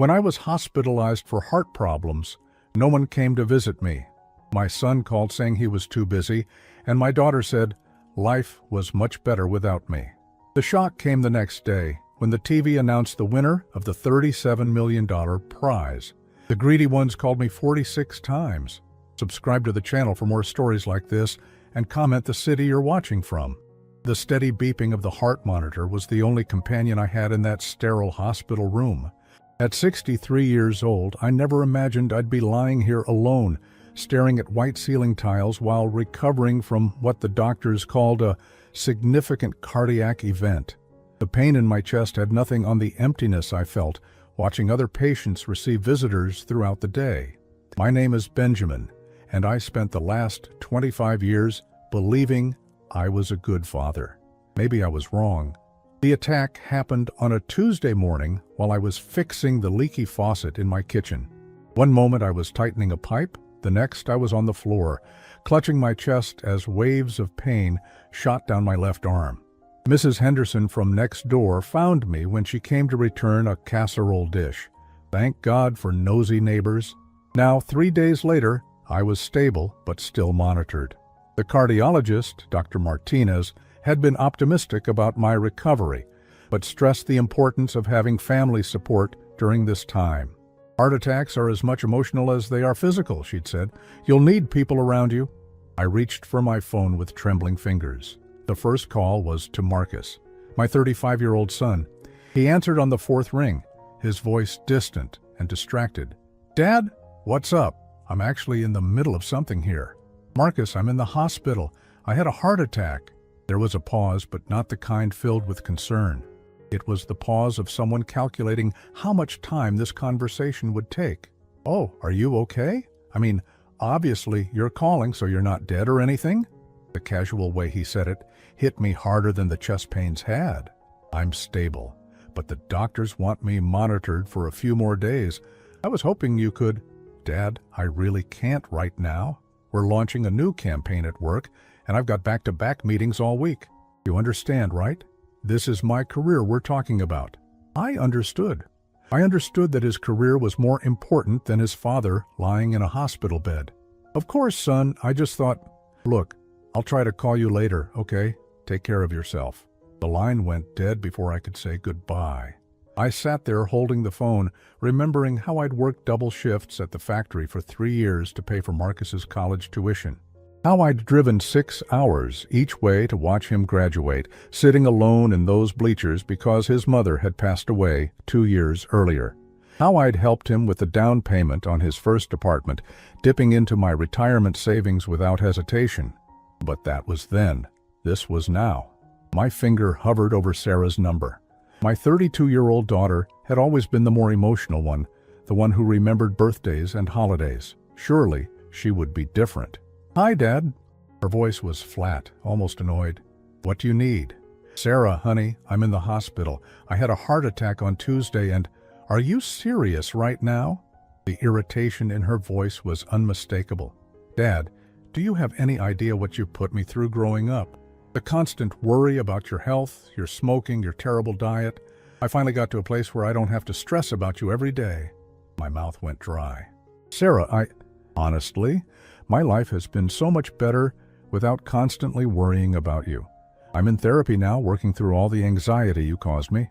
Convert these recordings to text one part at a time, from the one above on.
When I was hospitalized for heart problems, no one came to visit me. My son called saying he was too busy, and my daughter said life was much better without me. The shock came the next day when the TV announced the winner of the $37 million prize. The greedy ones called me 46 times. Subscribe to the channel for more stories like this and comment the city you're watching from. The steady beeping of the heart monitor was the only companion I had in that sterile hospital room. At 63 years old, I never imagined I'd be lying here alone, staring at white ceiling tiles while recovering from what the doctors called a significant cardiac event. The pain in my chest had nothing on the emptiness I felt watching other patients receive visitors throughout the day. My name is Benjamin, and I spent the last 25 years believing I was a good father. Maybe I was wrong. The attack happened on a Tuesday morning while I was fixing the leaky faucet in my kitchen. One moment I was tightening a pipe, the next I was on the floor, clutching my chest as waves of pain shot down my left arm. Mrs. Henderson from next door found me when she came to return a casserole dish. Thank God for nosy neighbors. Now, 3 days later, I was stable but still monitored. The cardiologist, Dr. Martinez, had been optimistic about my recovery, but stressed the importance of having family support during this time. Heart attacks are as much emotional as they are physical, she'd said. You'll need people around you. I reached for my phone with trembling fingers. The first call was to Marcus, my 35-year-old son. He answered on the fourth ring, his voice distant and distracted. Dad, what's up? I'm actually in the middle of something here. Marcus, I'm in the hospital. I had a heart attack. There was a pause, but not the kind filled with concern. It was the pause of someone calculating how much time this conversation would take. Oh, are you okay? I mean, obviously you're calling so you're not dead or anything? The casual way he said it hit me harder than the chest pains had. I'm stable, but the doctors want me monitored for a few more days. I was hoping you could. Dad, I really can't right now. We're launching a new campaign at work, and I've got back-to-back meetings all week. You understand, right? This is my career we're talking about. I understood. I understood that his career was more important than his father lying in a hospital bed. Of course, son, I just thought, look, I'll try to call you later, okay? Take care of yourself. The line went dead before I could say goodbye. I sat there holding the phone, remembering how I'd worked double shifts at the factory for 3 years to pay for Marcus's college tuition. How I'd driven 6 hours each way to watch him graduate, sitting alone in those bleachers because his mother had passed away 2 years earlier. How I'd helped him with the down payment on his first apartment, dipping into my retirement savings without hesitation. But that was then. This was now. My finger hovered over Sarah's number. My 32-year-old daughter had always been the more emotional one, the one who remembered birthdays and holidays. Surely she would be different. Hi, Dad. Her voice was flat, almost annoyed. What do you need? Sarah, honey, I'm in the hospital. I had a heart attack on Tuesday and... Are you serious right now? The irritation in her voice was unmistakable. Dad, do you have any idea what you put me through growing up? The constant worry about your health, your smoking, your terrible diet. I finally got to a place where I don't have to stress about you every day. My mouth went dry. Sarah, honestly, my life has been so much better without constantly worrying about you. I'm in therapy now, working through all the anxiety you caused me.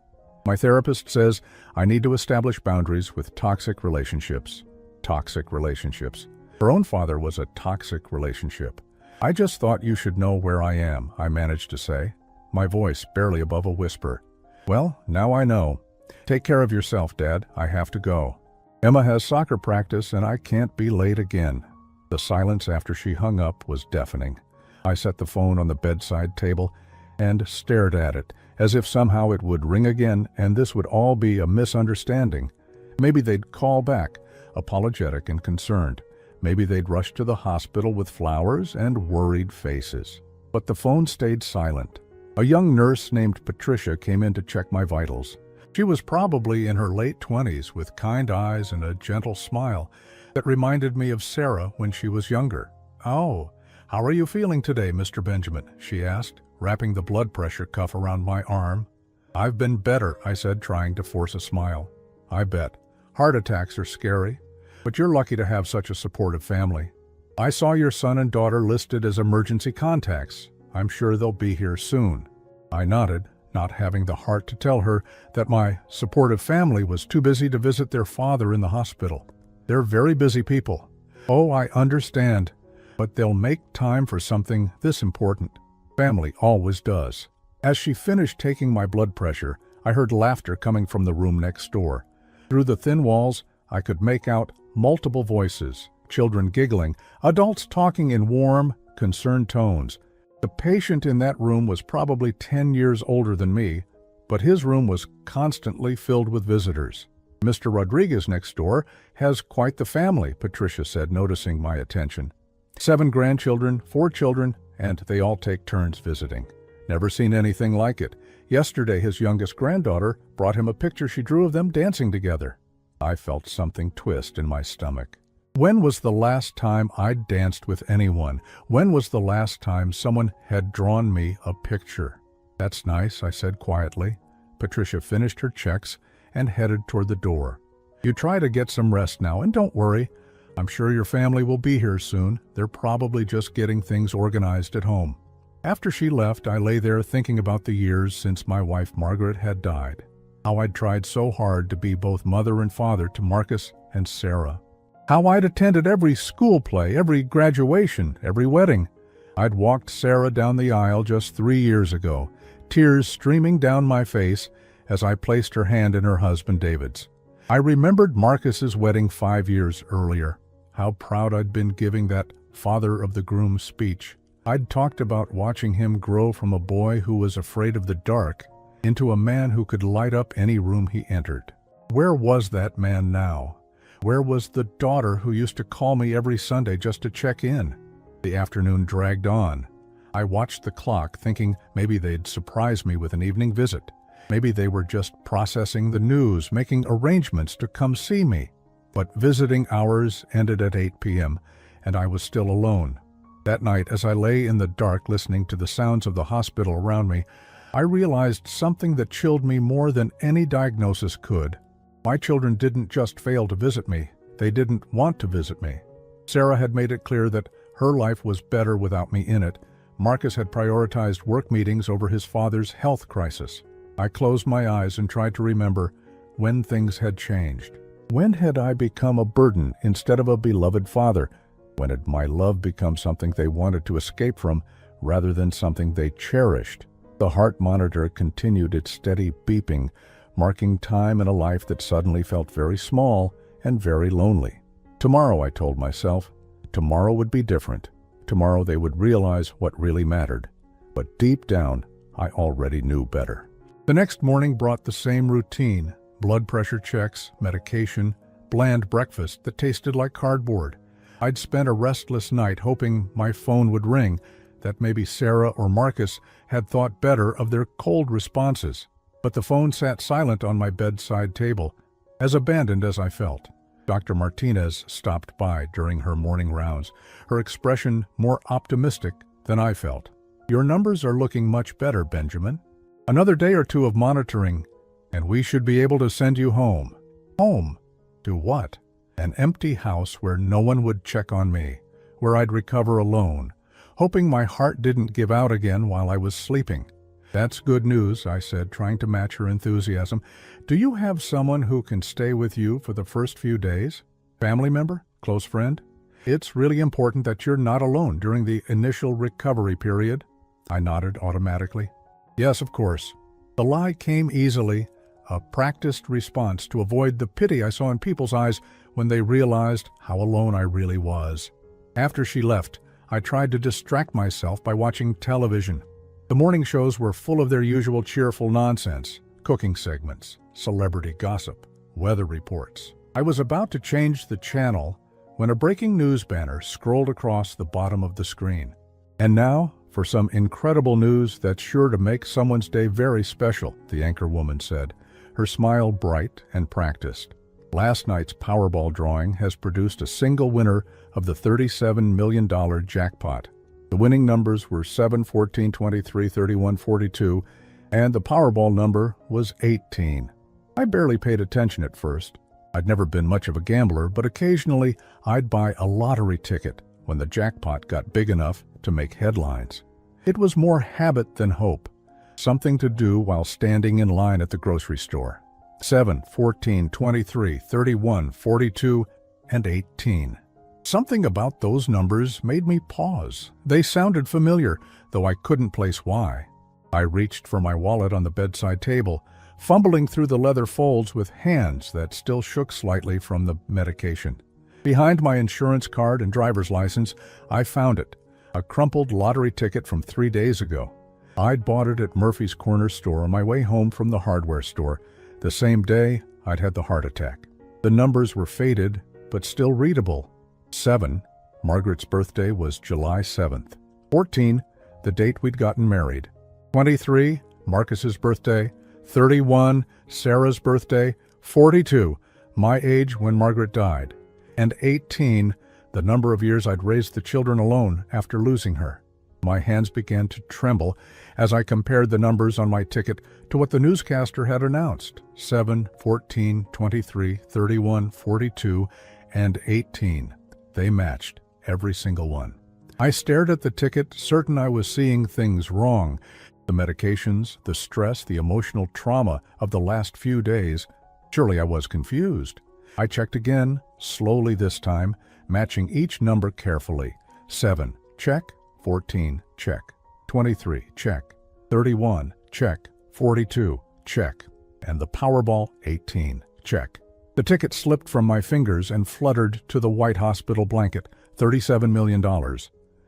My therapist says I need to establish boundaries with toxic relationships. Toxic relationships. Her own father was a toxic relationship. I just thought you should know where I am, I managed to say, my voice barely above a whisper. Well, now I know. Take care of yourself, Dad. I have to go. Emma has soccer practice and I can't be late again. The silence after she hung up was deafening. I set the phone on the bedside table and stared at it, as if somehow it would ring again and this would all be a misunderstanding. Maybe they'd call back, apologetic and concerned. Maybe they'd rush to the hospital with flowers and worried faces. But the phone stayed silent. A young nurse named Patricia came in to check my vitals. She was probably in her late 20s with kind eyes and a gentle smile that reminded me of Sarah when she was younger. Oh, how are you feeling today, Mr. Benjamin? She asked, wrapping the blood pressure cuff around my arm. I've been better, I said, trying to force a smile. I bet. Heart attacks are scary, but you're lucky to have such a supportive family. I saw your son and daughter listed as emergency contacts. I'm sure they'll be here soon." I nodded, not having the heart to tell her that my supportive family was too busy to visit their father in the hospital. They're very busy people. "Oh, I understand, but they'll make time for something this important. Family always does." As she finished taking my blood pressure, I heard laughter coming from the room next door. Through the thin walls, I could make out multiple voices, children giggling, adults talking in warm, concerned tones. The patient in that room was probably 10 years older than me, but his room was constantly filled with visitors. "Mr. Rodriguez next door has quite the family," Patricia said, noticing my attention. 7 grandchildren, 4 children, and they all take turns visiting. Never seen anything like it. Yesterday, his youngest granddaughter brought him a picture she drew of them dancing together. I felt something twist in my stomach. When was the last time I'd danced with anyone? When was the last time someone had drawn me a picture? "That's nice," I said quietly. Patricia finished her checks and headed toward the door. "You try to get some rest now, and don't worry. I'm sure your family will be here soon. They're probably just getting things organized at home." After she left, I lay there thinking about the years since my wife Margaret had died. How I'd tried so hard to be both mother and father to Marcus and Sarah. How I'd attended every school play, every graduation, every wedding. I'd walked Sarah down the aisle just 3 years ago, tears streaming down my face as I placed her hand in her husband David's. I remembered Marcus's wedding 5 years earlier. How proud I'd been giving that father of the groom speech. I'd talked about watching him grow from a boy who was afraid of the dark into a man who could light up any room he entered. Where was that man now? Where was the daughter who used to call me every Sunday just to check in? The afternoon dragged on. I watched the clock, thinking maybe they'd surprise me with an evening visit. Maybe they were just processing the news, making arrangements to come see me. But visiting hours ended at 8 p.m., and I was still alone. That night, as I lay in the dark listening to the sounds of the hospital around me, I realized something that chilled me more than any diagnosis could. My children didn't just fail to visit me, they didn't want to visit me. Sarah had made it clear that her life was better without me in it. Marcus had prioritized work meetings over his father's health crisis. I closed my eyes and tried to remember when things had changed. When had I become a burden instead of a beloved father? When had my love become something they wanted to escape from rather than something they cherished? The heart monitor continued its steady beeping, marking time in a life that suddenly felt very small and very lonely. Tomorrow, I told myself, tomorrow would be different. Tomorrow they would realize what really mattered. But deep down, I already knew better. The next morning brought the same routine: blood pressure checks, medication, bland breakfast that tasted like cardboard. I'd spent a restless night hoping my phone would ring, that maybe Sarah or Marcus had thought better of their cold responses. But the phone sat silent on my bedside table, as abandoned as I felt. Dr. Martinez stopped by during her morning rounds, her expression more optimistic than I felt. "Your numbers are looking much better, Benjamin. Another day or two of monitoring, and we should be able to send you home." Home? To what? An empty house where no one would check on me, where I'd recover alone, hoping my heart didn't give out again while I was sleeping. "That's good news," I said, trying to match her enthusiasm. "Do you have someone who can stay with you for the first few days? Family member? Close friend? It's really important that you're not alone during the initial recovery period." I nodded automatically. "Yes, of course." The lie came easily, a practiced response to avoid the pity I saw in people's eyes when they realized how alone I really was. After she left, I tried to distract myself by watching television. The morning shows were full of their usual cheerful nonsense: cooking segments, celebrity gossip, weather reports. I was about to change the channel when a breaking news banner scrolled across the bottom of the screen. "And now, for some incredible news that's sure to make someone's day very special," the anchorwoman said, her smile bright and practiced. "Last night's Powerball drawing has produced a single winner of the $37 million jackpot. The winning numbers were 7, 14, 23, 31, 42, and the Powerball number was 18. I barely paid attention at first, I'd never been much of a gambler, but occasionally I'd buy a lottery ticket when the jackpot got big enough to make headlines. It was more habit than hope, something to do while standing in line at the grocery store. 7, 14, 23, 31, 42, and 18. Something about those numbers made me pause. They sounded familiar, though I couldn't place why. I reached for my wallet on the bedside table, fumbling through the leather folds with hands that still shook slightly from the medication. Behind my insurance card and driver's license, I found it, a crumpled lottery ticket from 3 days ago. I'd bought it at Murphy's Corner store on my way home from the hardware store, the same day I'd had the heart attack. The numbers were faded, but still readable. 7, Margaret's birthday was July 7th. 14, the date we'd gotten married. 23, Marcus's birthday. 31, Sarah's birthday. 42, my age when Margaret died. And 18, the number of years I'd raised the children alone after losing her. My hands began to tremble as I compared the numbers on my ticket to what the newscaster had announced. 7, 14, 23, 31, 42, and 18. They matched, every single one. I stared at the ticket, certain I was seeing things wrong. The medications, the stress, the emotional trauma of the last few days. Surely I was confused. I checked again, slowly this time, matching each number carefully. 7, check. 14, check. 23, check. 31, check. 42, check. And the Powerball, 18, check. The ticket slipped from my fingers and fluttered to the white hospital blanket. $37 million.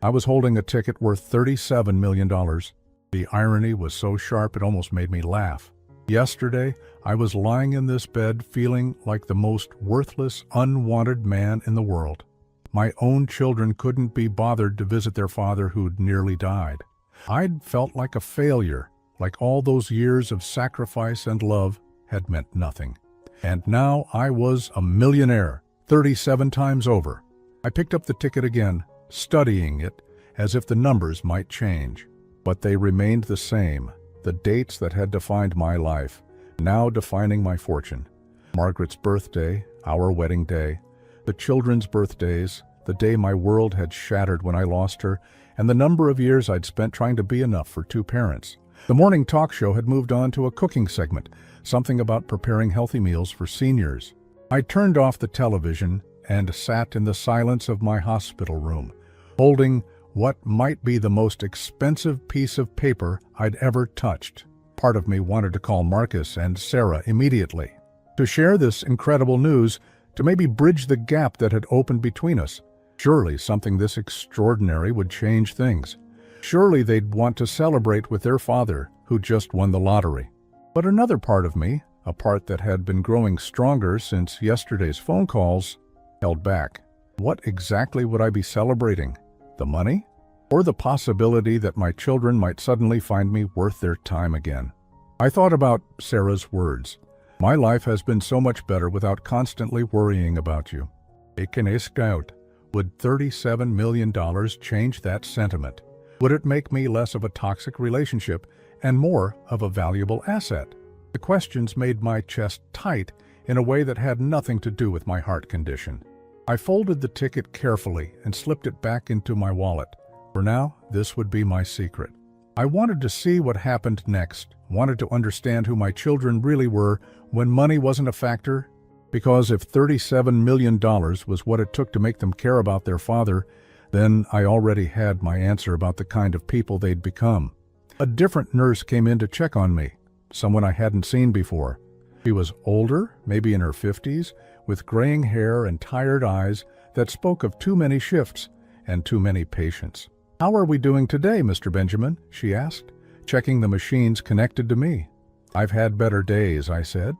I was holding a ticket worth $37 million. The irony was so sharp it almost made me laugh. Yesterday, I was lying in this bed feeling like the most worthless, unwanted man in the world. My own children couldn't be bothered to visit their father who'd nearly died. I'd felt like a failure, like all those years of sacrifice and love had meant nothing. And now I was a millionaire, 37 times over. I picked up the ticket again, studying it as if the numbers might change. But they remained the same, the dates that had defined my life, now defining my fortune. Margaret's birthday, our wedding day, the children's birthdays, the day my world had shattered when I lost her, and the number of years I'd spent trying to be enough for 2 parents. The morning talk show had moved on to a cooking segment, something about preparing healthy meals for seniors. I turned off the television and sat in the silence of my hospital room, holding what might be the most expensive piece of paper I'd ever touched. Part of me wanted to call Marcus and Sarah immediately, to share this incredible news, to maybe bridge the gap that had opened between us. Surely something this extraordinary would change things. Surely they'd want to celebrate with their father, who just won the lottery. But another part of me, a part that had been growing stronger since yesterday's phone calls, held back. What exactly would I be celebrating? The money? Or the possibility that my children might suddenly find me worth their time again? I thought about Sarah's words. My life has been so much better without constantly worrying about you. Ik kan ask out. Would $37 million change that sentiment? Would it make me less of a toxic relationship and more of a valuable asset? The questions made my chest tight in a way that had nothing to do with my heart condition. I folded the ticket carefully and slipped it back into my wallet. For now, this would be my secret. I wanted to see what happened next, wanted to understand who my children really were when money wasn't a factor, because if $37 million was what it took to make them care about their father, then I already had my answer about the kind of people they'd become. A different nurse came in to check on me, someone I hadn't seen before. She was older, maybe in her 50s, with graying hair and tired eyes that spoke of too many shifts and too many patients. "How are we doing today, Mr. Benjamin?" she asked, checking the machines connected to me. "I've had better days," I said.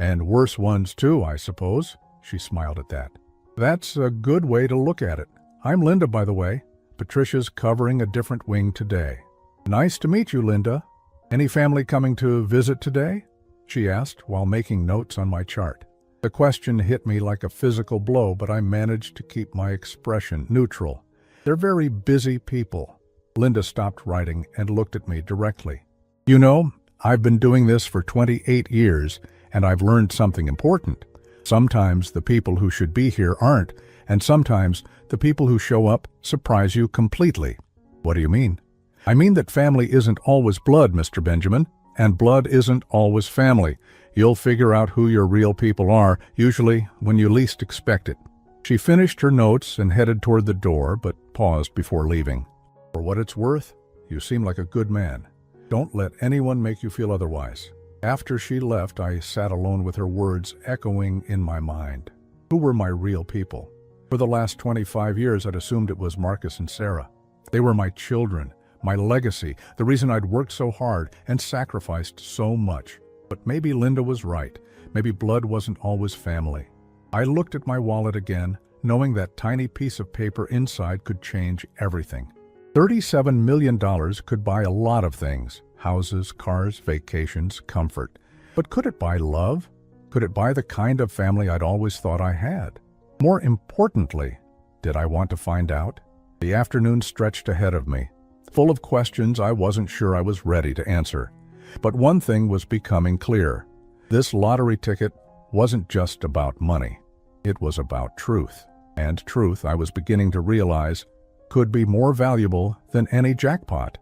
"And worse ones too, I suppose." She smiled at that. "That's a good way to look at it. I'm Linda, by the way. Patricia's covering a different wing today." "Nice to meet you, Linda. Any family coming to visit today?" she asked while making notes on my chart. The question hit me like a physical blow, but I managed to keep my expression neutral. "They're very busy people." Linda stopped writing and looked at me directly. "You know, I've been doing this for 28 years, and I've learned something important. Sometimes the people who should be here aren't, and sometimes the people who show up surprise you completely. What do you mean? I mean that family isn't always blood, Mr. Benjamin, and blood isn't always family. You'll figure out who your real people are, usually when you least expect it. She finished her notes and headed toward the door, but paused before leaving. For what it's worth, you seem like a good man. Don't let anyone make you feel otherwise. After she left, I sat alone with her words echoing in my mind. Who were my real people? For the last 25 years, I'd assumed it was Marcus and Sarah. They were my children, my legacy, the reason I'd worked so hard and sacrificed so much. But maybe Linda was right. Maybe blood wasn't always family. I looked at my wallet again, knowing that tiny piece of paper inside could change everything. $37 million could buy a lot of things: houses, cars, vacations, comfort. But could it buy love? Could it buy the kind of family I'd always thought I had? More importantly, did I want to find out? The afternoon stretched ahead of me, full of questions I wasn't sure I was ready to answer. But one thing was becoming clear. This lottery ticket wasn't just about money. It was about truth. And truth, I was beginning to realize, could be more valuable than any jackpot.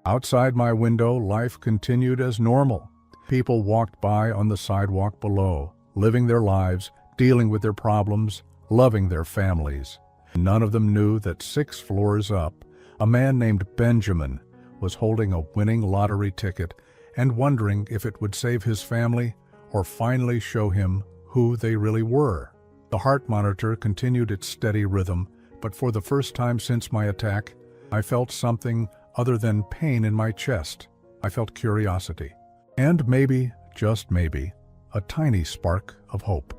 Outside my window, life continued as normal. People walked by on the sidewalk below, living their lives, dealing with their problems, loving their families. None of them knew that 6 floors up, a man named Benjamin was holding a winning lottery ticket and wondering if it would save his family or finally show him who they really were. The heart monitor continued its steady rhythm, but for the first time since my attack, I felt something other than pain in my chest. I felt curiosity. And maybe, just maybe, a tiny spark of hope.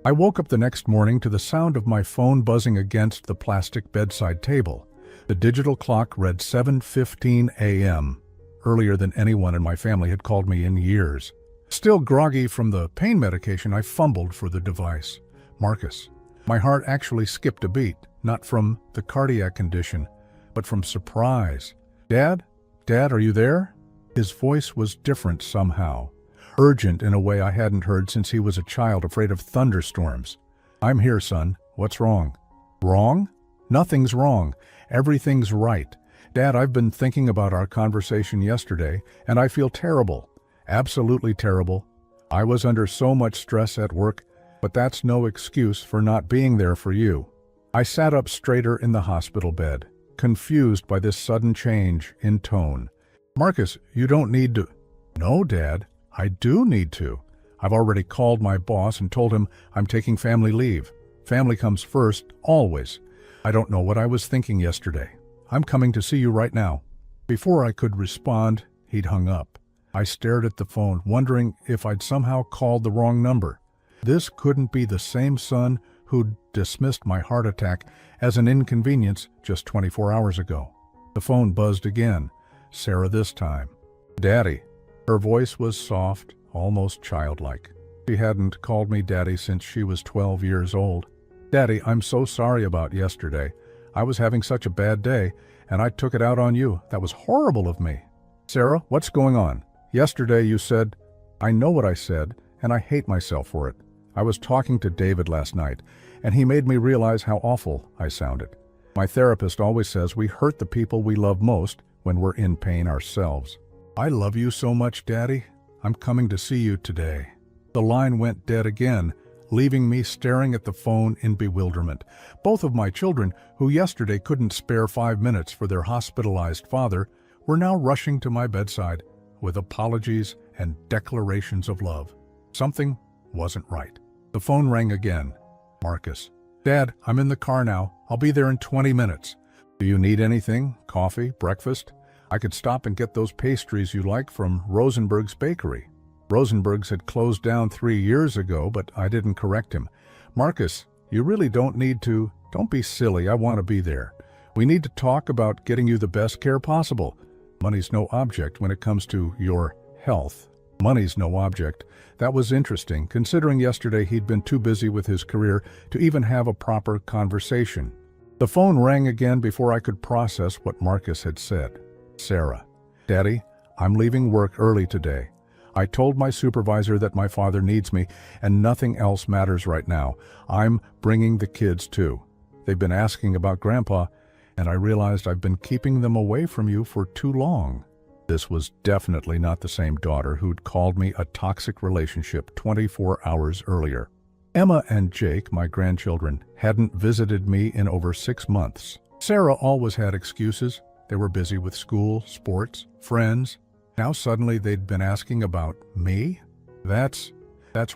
I woke up the next morning to the sound of my phone buzzing against the plastic bedside table. The digital clock read 7:15 a.m., earlier than anyone in my family had called me in years. Still groggy from the pain medication, I fumbled for the device. Marcus. My heart actually skipped a beat, not from the cardiac condition, but from surprise. Dad? Dad, are you there? His voice was different somehow, urgent in a way I hadn't heard since he was a child afraid of thunderstorms. I'm here, son. What's wrong? Wrong? Nothing's wrong. Everything's right. Dad, I've been thinking about our conversation yesterday, and I feel terrible. Absolutely terrible. I was under so much stress at work, but that's no excuse for not being there for you. I sat up straighter in the hospital bed, confused by this sudden change in tone. Marcus, you don't need to... No, Dad, I do need to. I've already called my boss and told him I'm taking family leave. Family comes first, always. I don't know what I was thinking yesterday. I'm coming to see you right now. Before I could respond, he'd hung up. I stared at the phone, wondering if I'd somehow called the wrong number. This couldn't be the same son who'd dismissed my heart attack as an inconvenience just 24 hours ago. The phone buzzed again. Sarah this time. Daddy. Her voice was soft, almost childlike. She hadn't called me Daddy since she was 12 years old. Daddy, I'm so sorry about yesterday. I was having such a bad day, and I took it out on you. That was horrible of me. Sarah, what's going on? Yesterday you said... I know what I said, and I hate myself for it. I was talking to David last night, and he made me realize how awful I sounded. My therapist always says we hurt the people we love most when we're in pain ourselves. I love you so much, Daddy. I'm coming to see you today. The line went dead again, leaving me staring at the phone in bewilderment. Both of my children, who yesterday couldn't spare 5 minutes for their hospitalized father, were now rushing to my bedside with apologies and declarations of love. Something wasn't right. The phone rang again. Marcus. Dad, I'm in the car now. I'll be there in 20 minutes. Do you need anything? Coffee? Breakfast? I could stop and get those pastries you like from Rosenberg's Bakery. Rosenberg's had closed down 3 years ago, but I didn't correct him. Marcus, you really don't need to. Don't be silly. I want to be there. We need to talk about getting you the best care possible. Money's no object when it comes to your health. Money's no object. That was interesting, considering yesterday he'd been too busy with his career to even have a proper conversation. The phone rang again before I could process what Marcus had said. Sarah. Daddy, I'm leaving work early today. I told my supervisor that my father needs me and nothing else matters right now. I'm bringing the kids too. They've been asking about Grandpa, and I realized I've been keeping them away from you for too long. This was definitely not the same daughter who'd called me a toxic relationship 24 hours earlier. Emma and Jake, my grandchildren, hadn't visited me in over 6 months. Sarah always had excuses. They were busy with school, sports, friends. Now suddenly they'd been asking about me? That's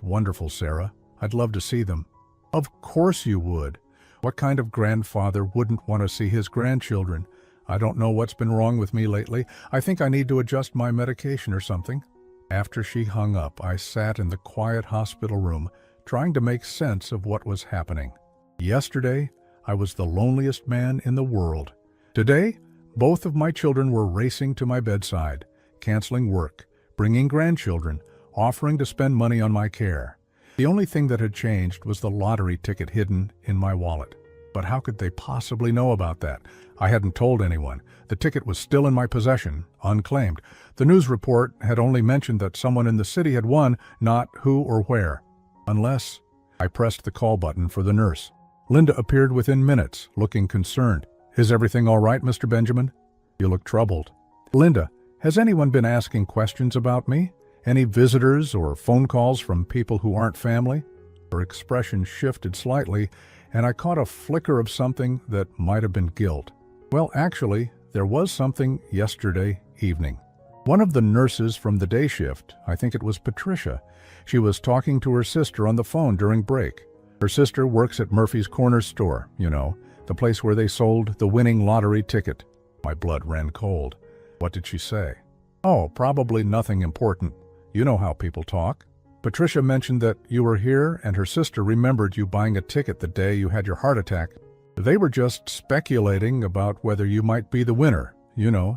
wonderful, Sarah. I'd love to see them. Of course you would. What kind of grandfather wouldn't want to see his grandchildren? I don't know what's been wrong with me lately. I think I need to adjust my medication or something. After she hung up, I sat in the quiet hospital room, trying to make sense of what was happening. Yesterday, I was the loneliest man in the world. Today, both of my children were racing to my bedside, canceling work, bringing grandchildren, offering to spend money on my care. The only thing that had changed was the lottery ticket hidden in my wallet. But how could they possibly know about that? I hadn't told anyone. The ticket was still in my possession, unclaimed. The news report had only mentioned that someone in the city had won, not who or where. Unless I pressed the call button for the nurse. Linda appeared within minutes, looking concerned. Is everything all right, Mr. Benjamin? You look troubled. Linda, has anyone been asking questions about me? Any visitors or phone calls from people who aren't family? Her expression shifted slightly, and I caught a flicker of something that might have been guilt. Well, actually, there was something yesterday evening. One of the nurses from the day shift, I think it was Patricia, she was talking to her sister on the phone during break. Her sister works at Murphy's Corner store, the place where they sold the winning lottery ticket. My blood ran cold. What did she say? Oh, probably nothing important. You know how people talk. Patricia mentioned that you were here and her sister remembered you buying a ticket the day you had your heart attack. They were just speculating about whether you might be the winner,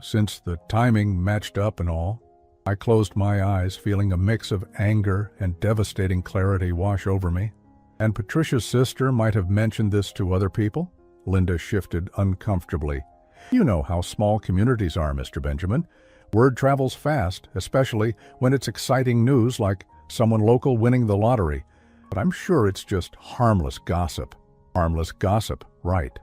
since the timing matched up and all. I closed my eyes, feeling a mix of anger and devastating clarity wash over me. And Patricia's sister might have mentioned this to other people? Linda shifted uncomfortably. You know how small communities are, Mr. Benjamin. Word travels fast, especially when it's exciting news like someone local winning the lottery. But I'm sure it's just harmless gossip. Harmless gossip, right.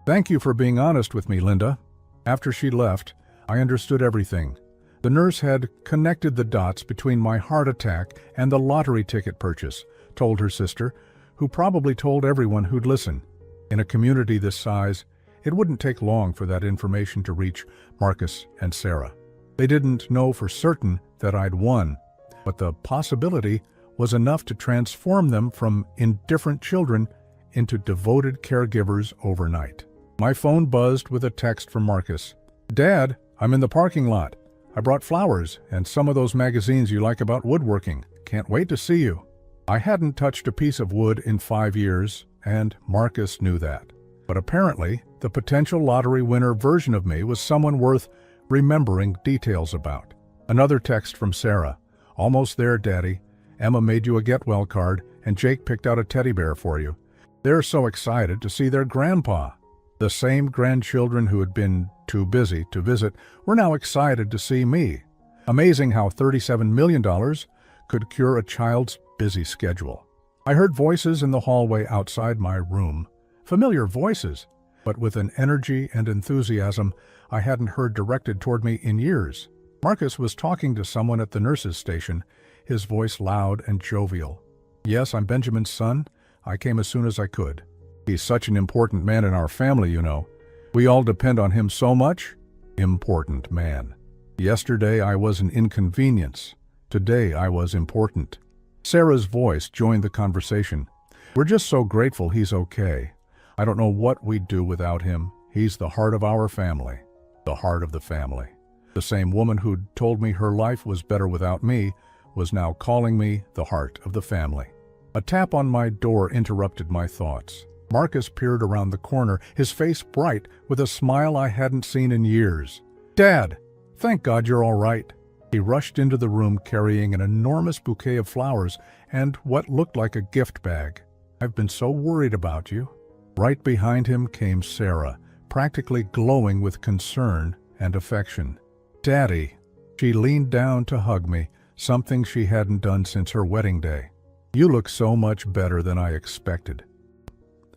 Thank you for being honest with me, Linda. After she left, I understood everything. The nurse had connected the dots between my heart attack and the lottery ticket purchase, told her sister, who probably told everyone who'd listen. In a community this size, it wouldn't take long for that information to reach Marcus and Sarah. They didn't know for certain that I'd won, but the possibility was enough to transform them from indifferent children into devoted caregivers overnight. My phone buzzed with a text from Marcus. Dad, I'm in the parking lot. I brought flowers and some of those magazines you like about woodworking. Can't wait to see you. I hadn't touched a piece of wood in 5 years, and Marcus knew that. But apparently, the potential lottery winner version of me was someone worth remembering details about. Another text from Sarah. Almost there, Daddy. Emma made you a get well card, and Jake picked out a teddy bear for you. They're so excited to see their grandpa. The same grandchildren who had been too busy to visit were now excited to see me. Amazing how $37 million could cure a child's busy schedule. I heard voices in the hallway outside my room. Familiar voices, but with an energy and enthusiasm I hadn't heard directed toward me in years. Marcus was talking to someone at the nurse's station, his voice loud and jovial. Yes, I'm Benjamin's son. I came as soon as I could. He's such an important man in our family, We all depend on him so much. Important man. Yesterday I was an inconvenience. Today I was important. Sarah's voice joined the conversation. We're just so grateful he's okay. I don't know what we'd do without him. He's the heart of our family. The heart of the family. The same woman who'd told me her life was better without me was now calling me the heart of the family. A tap on my door interrupted my thoughts. Marcus peered around the corner, his face bright with a smile I hadn't seen in years. Dad, thank God you're all right. He rushed into the room carrying an enormous bouquet of flowers and what looked like a gift bag. I've been so worried about you. Right behind him came Sarah, practically glowing with concern and affection. Daddy. She leaned down to hug me, something she hadn't done since her wedding day. "You look so much better than I expected."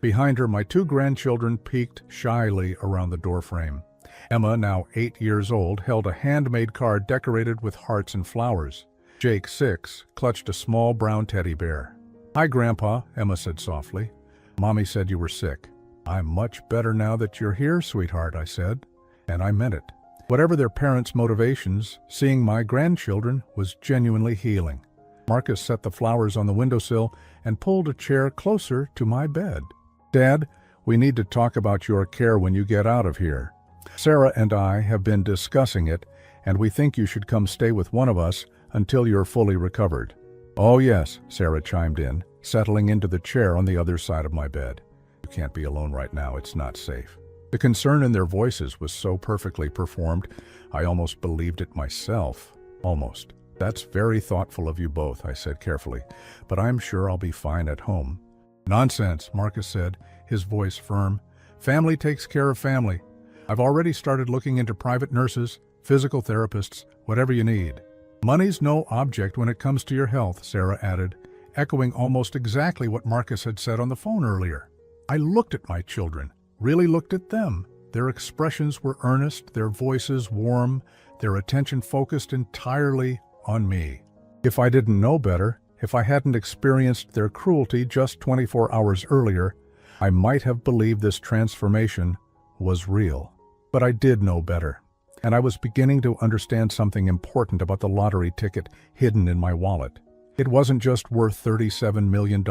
Behind her, my two grandchildren peeked shyly around the doorframe. Emma, now 8 years old, held a handmade card decorated with hearts and flowers. Jake, 6, clutched a small brown teddy bear. "Hi, Grandpa," Emma said softly. "Mommy said you were sick." "I'm much better now that you're here, sweetheart," I said, and I meant it. Whatever their parents' motivations, seeing my grandchildren was genuinely healing. Marcus set the flowers on the windowsill and pulled a chair closer to my bed. "Dad, we need to talk about your care when you get out of here. Sarah and I have been discussing it, and we think you should come stay with one of us until you're fully recovered." "Oh yes," Sarah chimed in, settling into the chair on the other side of my bed. "You can't be alone right now, it's not safe." The concern in their voices was so perfectly performed, I almost believed it myself. Almost. "That's very thoughtful of you both," I said carefully, "but I'm sure I'll be fine at home." "Nonsense," Marcus said, his voice firm. "Family takes care of family. I've already started looking into private nurses, physical therapists, whatever you need." "Money's no object when it comes to your health," Sarah added, echoing almost exactly what Marcus had said on the phone earlier. I looked at my children, really looked at them. Their expressions were earnest, their voices warm, their attention focused entirely on me. If I didn't know better, if I hadn't experienced their cruelty just 24 hours earlier, I might have believed this transformation was real. But I did know better, and I was beginning to understand something important about the lottery ticket hidden in my wallet. It wasn't just worth $37 million.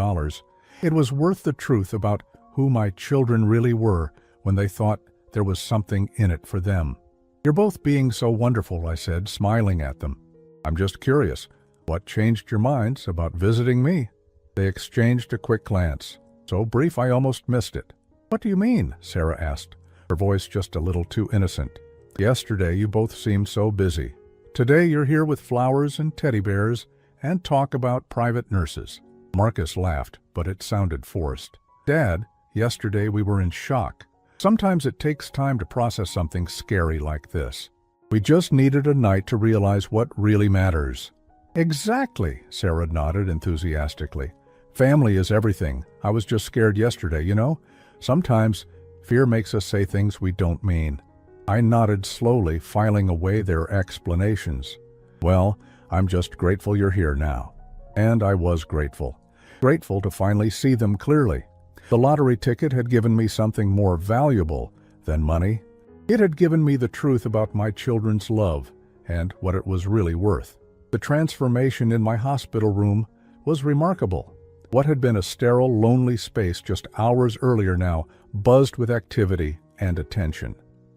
It was worth the truth about who my children really were when they thought there was something in it for them. "You're both being so wonderful," I said, smiling at them. "I'm just curious, what changed your minds about visiting me?" They exchanged a quick glance, so brief I almost missed it. "What do you mean?" Sarah asked, her voice just a little too innocent. "Yesterday you both seemed so busy. Today you're here with flowers and teddy bears and talk about private nurses." Marcus laughed, but it sounded forced. "Dad, yesterday we were in shock. Sometimes it takes time to process something scary like this. We just needed a night to realize what really matters." "Exactly," Sarah nodded enthusiastically. "Family is everything. I was just scared yesterday, you know? Sometimes fear makes us say things we don't mean." I nodded slowly, filing away their explanations. "Well, I'm just grateful you're here now." And I was grateful. Grateful to finally see them clearly. The lottery ticket had given me something more valuable than money. It had given me the truth about my children's love and what it was really worth. The transformation in my hospital room was remarkable. What had been a sterile, lonely space just hours earlier now buzzed with activity and attention.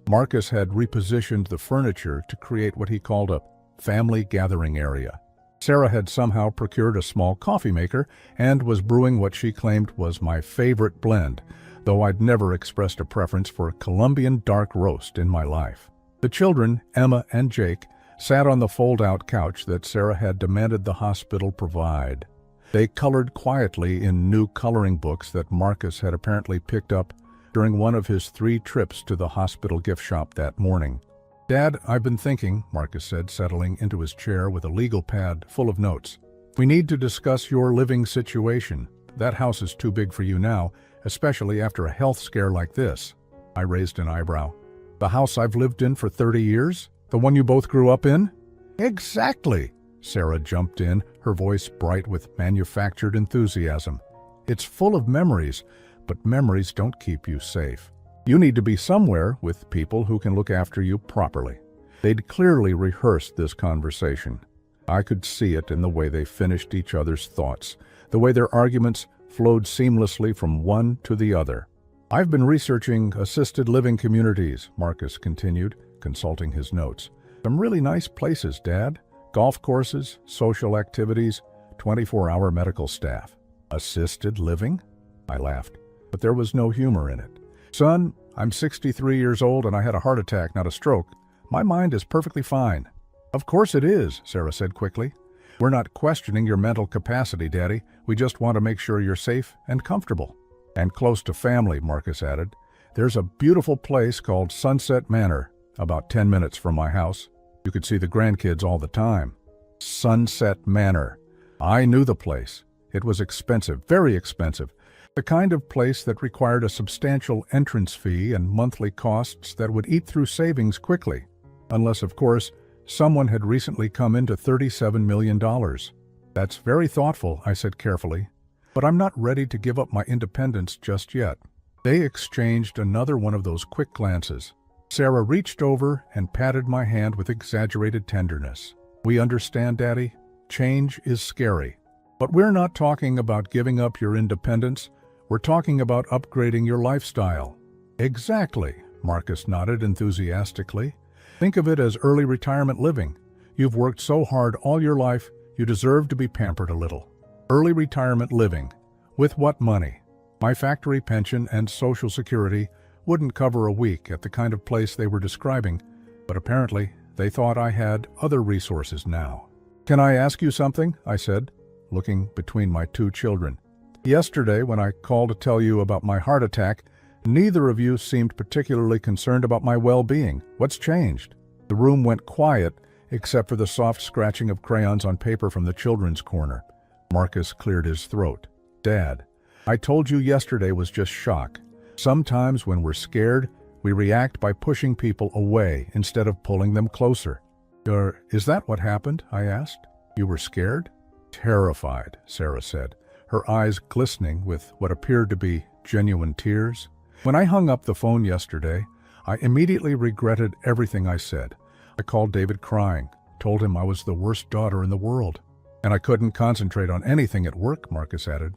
Marcus had repositioned the furniture to create what he called a family gathering area. Sarah had somehow procured a small coffee maker and was brewing what she claimed was my favorite blend, though I'd never expressed a preference for a Colombian dark roast in my life. The children, Emma and Jake, sat on the fold-out couch that Sarah had demanded the hospital provide. They colored quietly in new coloring books that Marcus had apparently picked up during one of his 3 trips to the hospital gift shop that morning. "Dad, I've been thinking," Marcus said, settling into his chair with a legal pad full of notes. "We need to discuss your living situation. That house is too big for you now, especially after a health scare like this." I raised an eyebrow. "The house I've lived in for 30 years? The one you both grew up in?" "Exactly," Sarah jumped in, her voice bright with manufactured enthusiasm. "It's full of memories, but memories don't keep you safe. You need to be somewhere with people who can look after you properly." They'd clearly rehearsed this conversation. I could see it in the way they finished each other's thoughts, the way their arguments flowed seamlessly from one to the other. "I've been researching assisted living communities," Marcus continued, consulting his notes. "Some really nice places, Dad. Golf courses, social activities, 24-hour medical staff." "Assisted living?" I laughed, but there was no humor in it. "Son, I'm 63 years old and I had a heart attack, not a stroke. My mind is perfectly fine." "Of course it is," Sarah said quickly. "We're not questioning your mental capacity, Daddy. We just want to make sure you're safe and comfortable." "And close to family," Marcus added. "There's a beautiful place called Sunset Manor, about 10 minutes from my house. You could see the grandkids all the time." Sunset Manor. I knew the place. It was expensive, very expensive. The kind of place that required a substantial entrance fee and monthly costs that would eat through savings quickly. Unless, of course, someone had recently come into $37 million. That's very thoughtful, I said carefully. But I'm not ready to give up my independence just yet. They exchanged another one of those quick glances. Sarah reached over and patted my hand with exaggerated tenderness. We understand, Daddy. Change is scary. But we're not talking about giving up your independence. We're talking about upgrading your lifestyle. Exactly, Marcus nodded enthusiastically. Think of it as early retirement living. You've worked so hard all your life, you deserve to be pampered a little. Early retirement living. With what money? My factory pension and Social Security wouldn't cover a week at the kind of place they were describing, but apparently they thought I had other resources now. Can I ask you something? I said, looking between my two children. Yesterday, when I called to tell you about my heart attack, neither of you seemed particularly concerned about my well-being. What's changed? The room went quiet, except for the soft scratching of crayons on paper from the children's corner. Marcus cleared his throat. Dad, I told you yesterday was just shock. Sometimes when we're scared, we react by pushing people away instead of pulling them closer. Is that what happened? I asked. You were scared? Terrified, Sarah said, her eyes glistening with what appeared to be genuine tears. When I hung up the phone yesterday, I immediately regretted everything I said. I called David crying, told him I was the worst daughter in the world. And I couldn't concentrate on anything at work, Marcus added.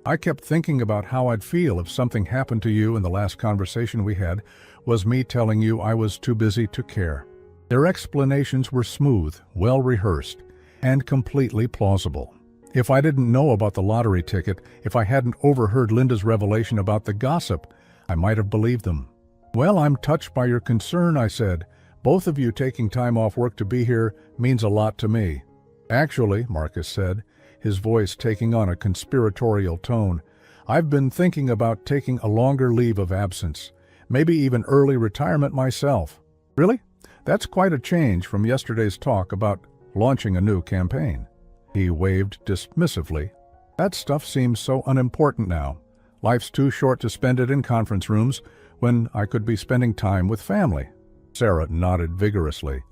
I kept thinking about how I'd feel if something happened to you, and the last conversation we had was me telling you I was too busy to care. Their explanations were smooth, well-rehearsed, and completely plausible. If I didn't know about the lottery ticket, if I hadn't overheard Linda's revelation about the gossip, I might have believed them. Well, I'm touched by your concern, I said. Both of you taking time off work to be here means a lot to me. Actually, Marcus said, his voice taking on a conspiratorial tone, I've been thinking about taking a longer leave of absence, maybe even early retirement myself. Really? That's quite a change from yesterday's talk about launching a new campaign. He waved dismissively. That stuff seems so unimportant now. Life's too short to spend it in conference rooms when I could be spending time with family. Sarah nodded vigorously.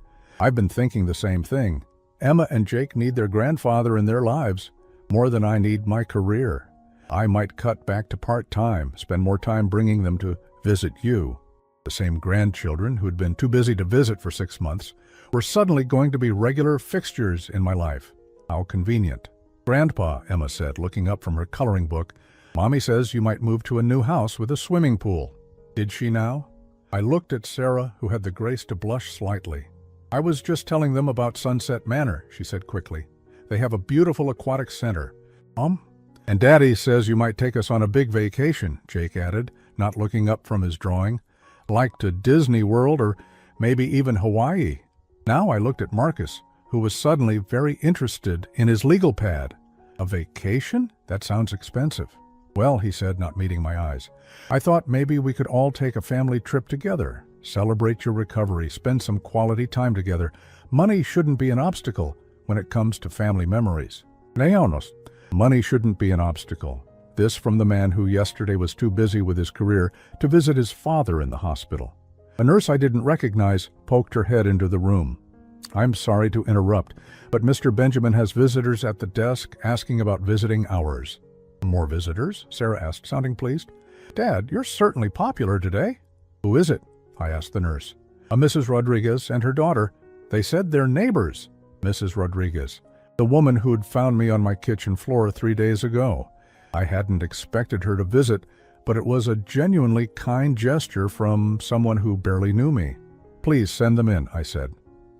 I've been thinking the same thing. Emma and Jake need their grandfather in their lives more than I need my career. I might cut back to part-time, spend more time bringing them to visit you. The same grandchildren who'd been too busy to visit for 6 months were suddenly going to be regular fixtures in my life. How convenient. Grandpa, Emma said, looking up from her coloring book, Mommy says you might move to a new house with a swimming pool. Did she now? I looked at Sarah, who had the grace to blush slightly. I was just telling them about Sunset Manor, she said quickly. They have a beautiful aquatic center. And Daddy says you might take us on a big vacation, Jake added, not looking up from his drawing. Like to Disney World or maybe even Hawaii. Now I looked at Marcus, who was suddenly very interested in his legal pad. A vacation? That sounds expensive. Well, he said, not meeting my eyes, I thought maybe we could all take a family trip together. Celebrate your recovery, spend some quality time together. Money shouldn't be an obstacle when it comes to family memories. Leonos, money shouldn't be an obstacle. This from the man who yesterday was too busy with his career to visit his father in the hospital. A nurse I didn't recognize poked her head into the room. I'm sorry to interrupt, but Mr. Benjamin has visitors at the desk asking about visiting hours. More visitors? Sarah asked, sounding pleased. Dad, you're certainly popular today. Who is it? I asked the nurse. A Mrs. Rodriguez and her daughter. They said they're neighbors. Mrs. Rodriguez, the woman who'd found me on my kitchen floor 3 days ago. I hadn't expected her to visit, but it was a genuinely kind gesture from someone who barely knew me. Please send them in, I said.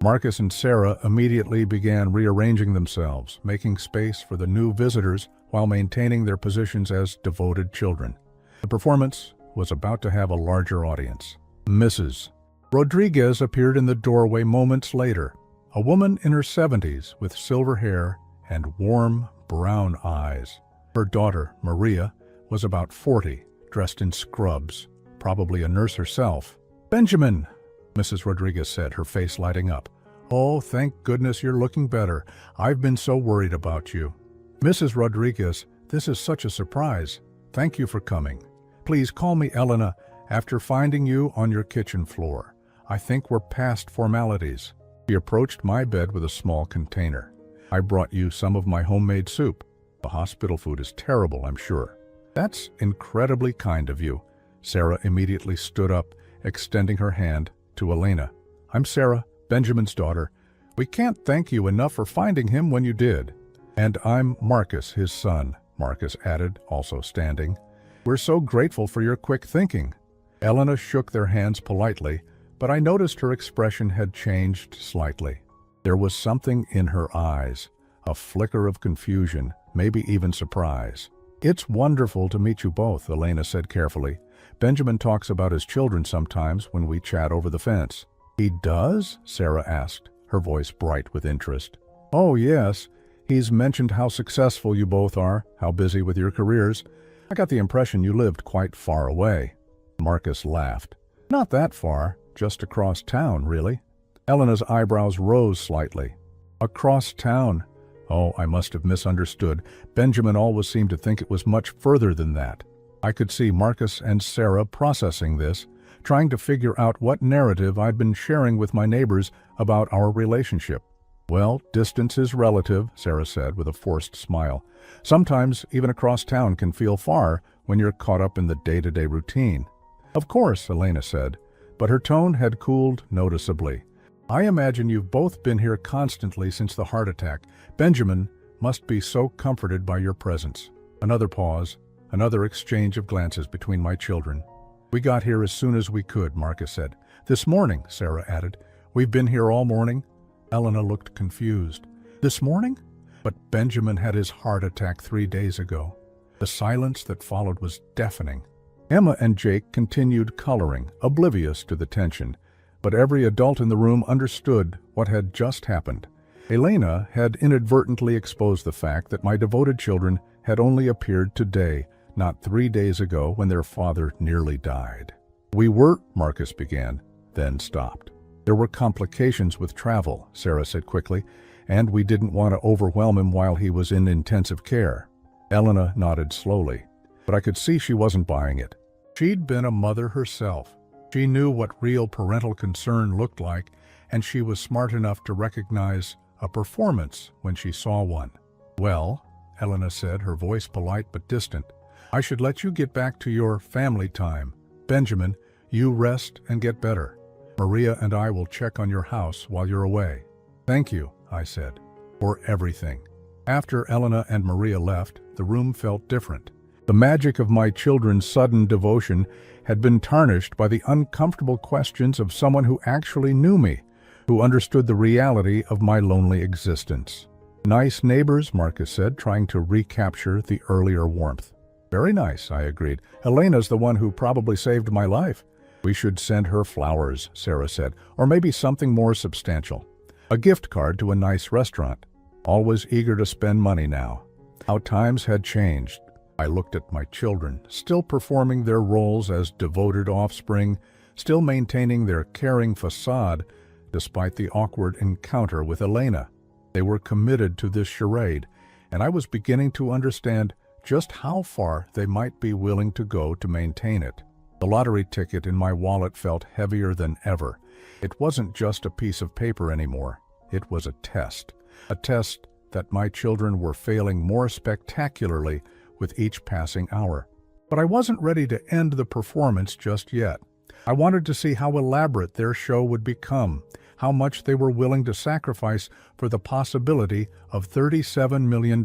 Marcus and Sarah immediately began rearranging themselves, making space for the new visitors while maintaining their positions as devoted children. The performance was about to have a larger audience. Mrs. Rodriguez appeared in the doorway moments later, a woman in her 70s with silver hair and warm brown eyes. Her daughter, Maria, was about 40, dressed in scrubs, probably a nurse herself. Benjamin, Mrs. Rodriguez said, her face lighting up. Oh, thank goodness you're looking better. I've been so worried about you. Mrs. Rodriguez, this is such a surprise. Thank you for coming. Please call me Elena after finding you on your kitchen floor. I think we're past formalities. She approached my bed with a small container. I brought you some of my homemade soup. The hospital food is terrible, I'm sure. That's incredibly kind of you. Sarah immediately stood up, extending her hand to Elena. I'm Sarah, Benjamin's daughter. We can't thank you enough for finding him when you did. And I'm Marcus, his son, Marcus added, also standing. We're so grateful for your quick thinking. Elena shook their hands politely, but I noticed her expression had changed slightly. There was something in her eyes, a flicker of confusion, maybe even surprise. It's wonderful to meet you both, Elena said carefully. Benjamin talks about his children sometimes when we chat over the fence. He does? Sarah asked, her voice bright with interest. Oh, yes. He's mentioned how successful you both are, how busy with your careers. I got the impression you lived quite far away. Marcus laughed. Not that far, just across town, really. Elena's eyebrows rose slightly. Across town? Oh, I must have misunderstood. Benjamin always seemed to think it was much further than that. I could see Marcus and Sarah processing this, trying to figure out what narrative I'd been sharing with my neighbors about our relationship. Well, distance is relative, Sarah said with a forced smile. Sometimes even across town can feel far when you're caught up in the day-to-day routine. Of course, Elena said, but her tone had cooled noticeably. I imagine you've both been here constantly since the heart attack. Benjamin must be so comforted by your presence. Another pause, another exchange of glances between my children. We got here as soon as we could, Marcus said. This morning, Sarah added. We've been here all morning. Elena looked confused. This morning? But Benjamin had his heart attack 3 days ago. The silence that followed was deafening. Emma and Jake continued coloring, oblivious to the tension, but every adult in the room understood what had just happened. Elena had inadvertently exposed the fact that my devoted children had only appeared today, not 3 days ago when their father nearly died. We were, Marcus began, then stopped. There were complications with travel, Sarah said quickly, and we didn't want to overwhelm him while he was in intensive care. Elena nodded slowly, but I could see she wasn't buying it. She'd been a mother herself. She knew what real parental concern looked like, and she was smart enough to recognize a performance when she saw one. Well, Elena said, her voice polite but distant, I should let you get back to your family time. Benjamin, you rest and get better. Maria and I will check on your house while you're away. Thank you, I said, for everything. After Elena and Maria left, the room felt different. The magic of my children's sudden devotion had been tarnished by the uncomfortable questions of someone who actually knew me, who understood the reality of my lonely existence. Nice neighbors, Marcus said, trying to recapture the earlier warmth. Very nice, I agreed. Elena's the one who probably saved my life. We should send her flowers, Sarah said, or maybe something more substantial. A gift card to a nice restaurant. Always eager to spend money now. How times had changed. I looked at my children, still performing their roles as devoted offspring, still maintaining their caring facade, despite the awkward encounter with Elena. They were committed to this charade, and I was beginning to understand just how far they might be willing to go to maintain it. The lottery ticket in my wallet felt heavier than ever. It wasn't just a piece of paper anymore. It was a test that my children were failing more spectacularly with each passing hour. But I wasn't ready to end the performance just yet. I wanted to see how elaborate their show would become, how much they were willing to sacrifice for the possibility of $37 million.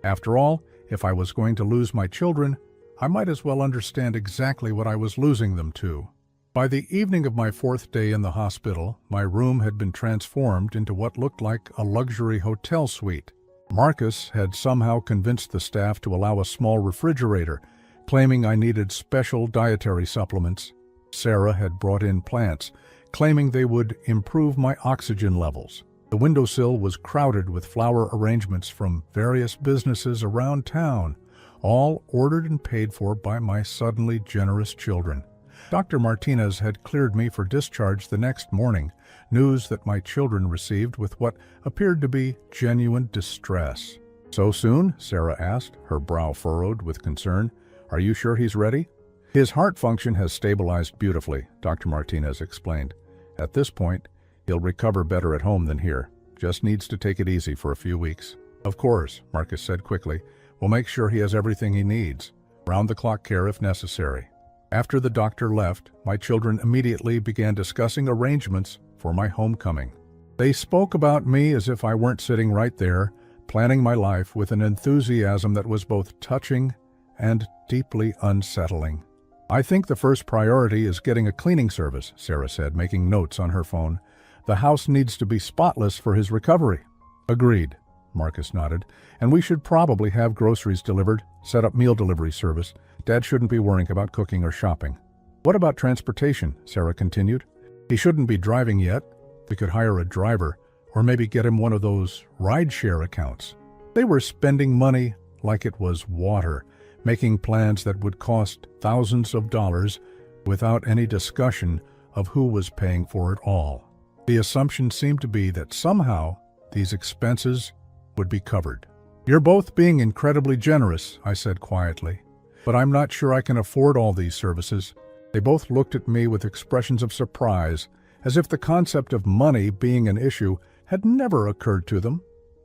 After all, if I was going to lose my children, I might as well understand exactly what I was losing them to. By the evening of my 4th day in the hospital, my room had been transformed into what looked like a luxury hotel suite. Marcus had somehow convinced the staff to allow a small refrigerator, claiming I needed special dietary supplements. Sarah had brought in plants, claiming they would improve my oxygen levels. The windowsill was crowded with flower arrangements from various businesses around town, all ordered and paid for by my suddenly generous children. Dr. Martinez had cleared me for discharge the next morning, news that my children received with what appeared to be genuine distress. "So soon?" Sarah asked, her brow furrowed with concern. "Are you sure he's ready?" "His heart function has stabilized beautifully," Dr. Martinez explained. "At this point, he'll recover better at home than here. Just needs to take it easy for a few weeks." "Of course," Marcus said quickly. "We'll make sure he has everything he needs. Round-the-clock care if necessary." After the doctor left, my children immediately began discussing arrangements for my homecoming. They spoke about me as if I weren't sitting right there, planning my life with an enthusiasm that was both touching and deeply unsettling. "I think the first priority is getting a cleaning service," Sarah said, making notes on her phone. "The house needs to be spotless for his recovery." "Agreed," Marcus nodded. "And we should probably have groceries delivered, set up meal delivery service. Dad shouldn't be worrying about cooking or shopping." "What about transportation?" Sarah continued. "He shouldn't be driving yet. We could hire a driver, or maybe get him one of those rideshare accounts." They were spending money like it was water, making plans that would cost thousands of dollars without any discussion of who was paying for it all. The assumption seemed to be that somehow these expenses would be covered. "You're both being incredibly generous," I said quietly, "but I'm not sure I can afford all these services." They both looked at me with expressions of surprise, as if the concept of money being an issue had never occurred to them.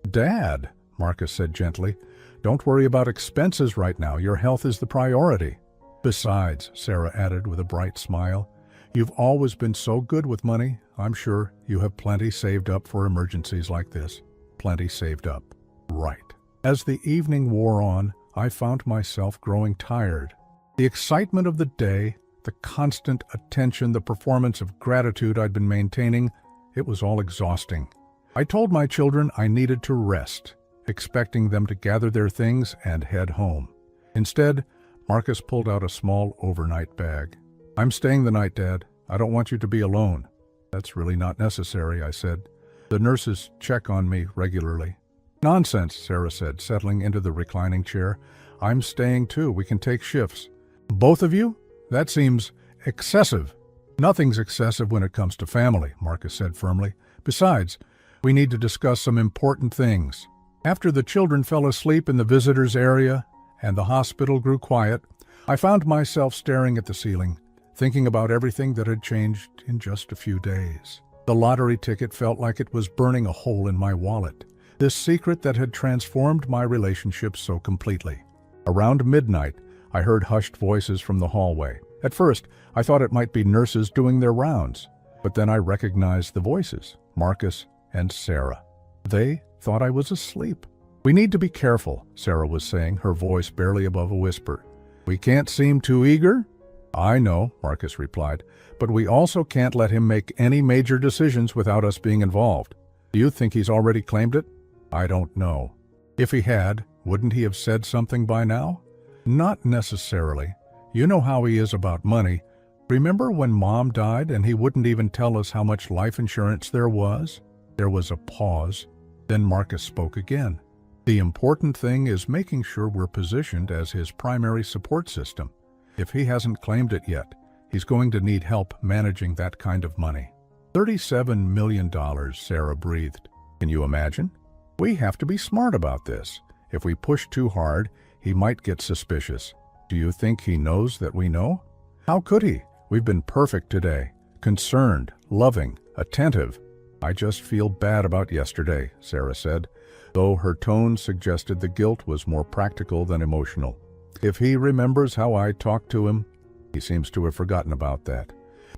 "Dad," Marcus said gently, "don't worry about expenses right now. Your health is the priority." "Besides," Sarah added with a bright smile, "you've always been so good with money. I'm sure you have plenty saved up for emergencies like this." Plenty saved up. Right. As the evening wore on, I found myself growing tired. The excitement of the day, the constant attention, the performance of gratitude I'd been maintaining, it was all exhausting. I told my children I needed to rest, expecting them to gather their things and head home. Instead, Marcus pulled out a small overnight bag. "I'm staying the night, Dad. I don't want you to be alone." "That's really not necessary," I said. "The nurses check on me regularly." "Nonsense," Sarah said, settling into the reclining chair. "I'm staying too. We can take shifts." "Both of you? That seems excessive." "Nothing's excessive when it comes to family," Marcus said firmly. "Besides, we need to discuss some important things." After the children fell asleep in the visitors' area and the hospital grew quiet, I found myself staring at the ceiling, thinking about everything that had changed in just a few days. The lottery ticket felt like it was burning a hole in my wallet, this secret that had transformed my relationship so completely. Around midnight, I heard hushed voices from the hallway. At first, I thought it might be nurses doing their rounds, but then I recognized the voices, Marcus and Sarah. They thought I was asleep. "We need to be careful," Sarah was saying, her voice barely above a whisper. "We can't seem too eager." "I know," Marcus replied, "but we also can't let him make any major decisions without us being involved." "Do you think he's already claimed it?" "I don't know." "If he had, wouldn't he have said something by now?" "Not necessarily. You know how he is about money. Remember when Mom died and he wouldn't even tell us how much life insurance there was?" There was a pause. Then Marcus spoke again. "The important thing is making sure we're positioned as his primary support system. If he hasn't claimed it yet, he's going to need help managing that kind of money." $37 million, Sarah breathed. "Can you imagine? We have to be smart about this. If we push too hard, he might get suspicious. Do you think he knows that we know?" "How could he? We've been perfect today. Concerned, loving, attentive." "I just feel bad about yesterday," Sarah said, though her tone suggested the guilt was more practical than emotional. "If he remembers how I talked to him, he seems to have forgotten about that.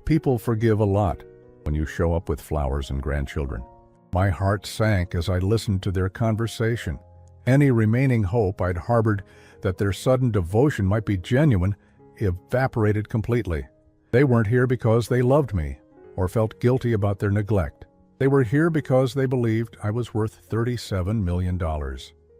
People forgive a lot when you show up with flowers and grandchildren." My heart sank as I listened to their conversation. Any remaining hope I'd harbored that their sudden devotion might be genuine evaporated completely. They weren't here because they loved me or felt guilty about their neglect. They were here because they believed I was worth $37 million.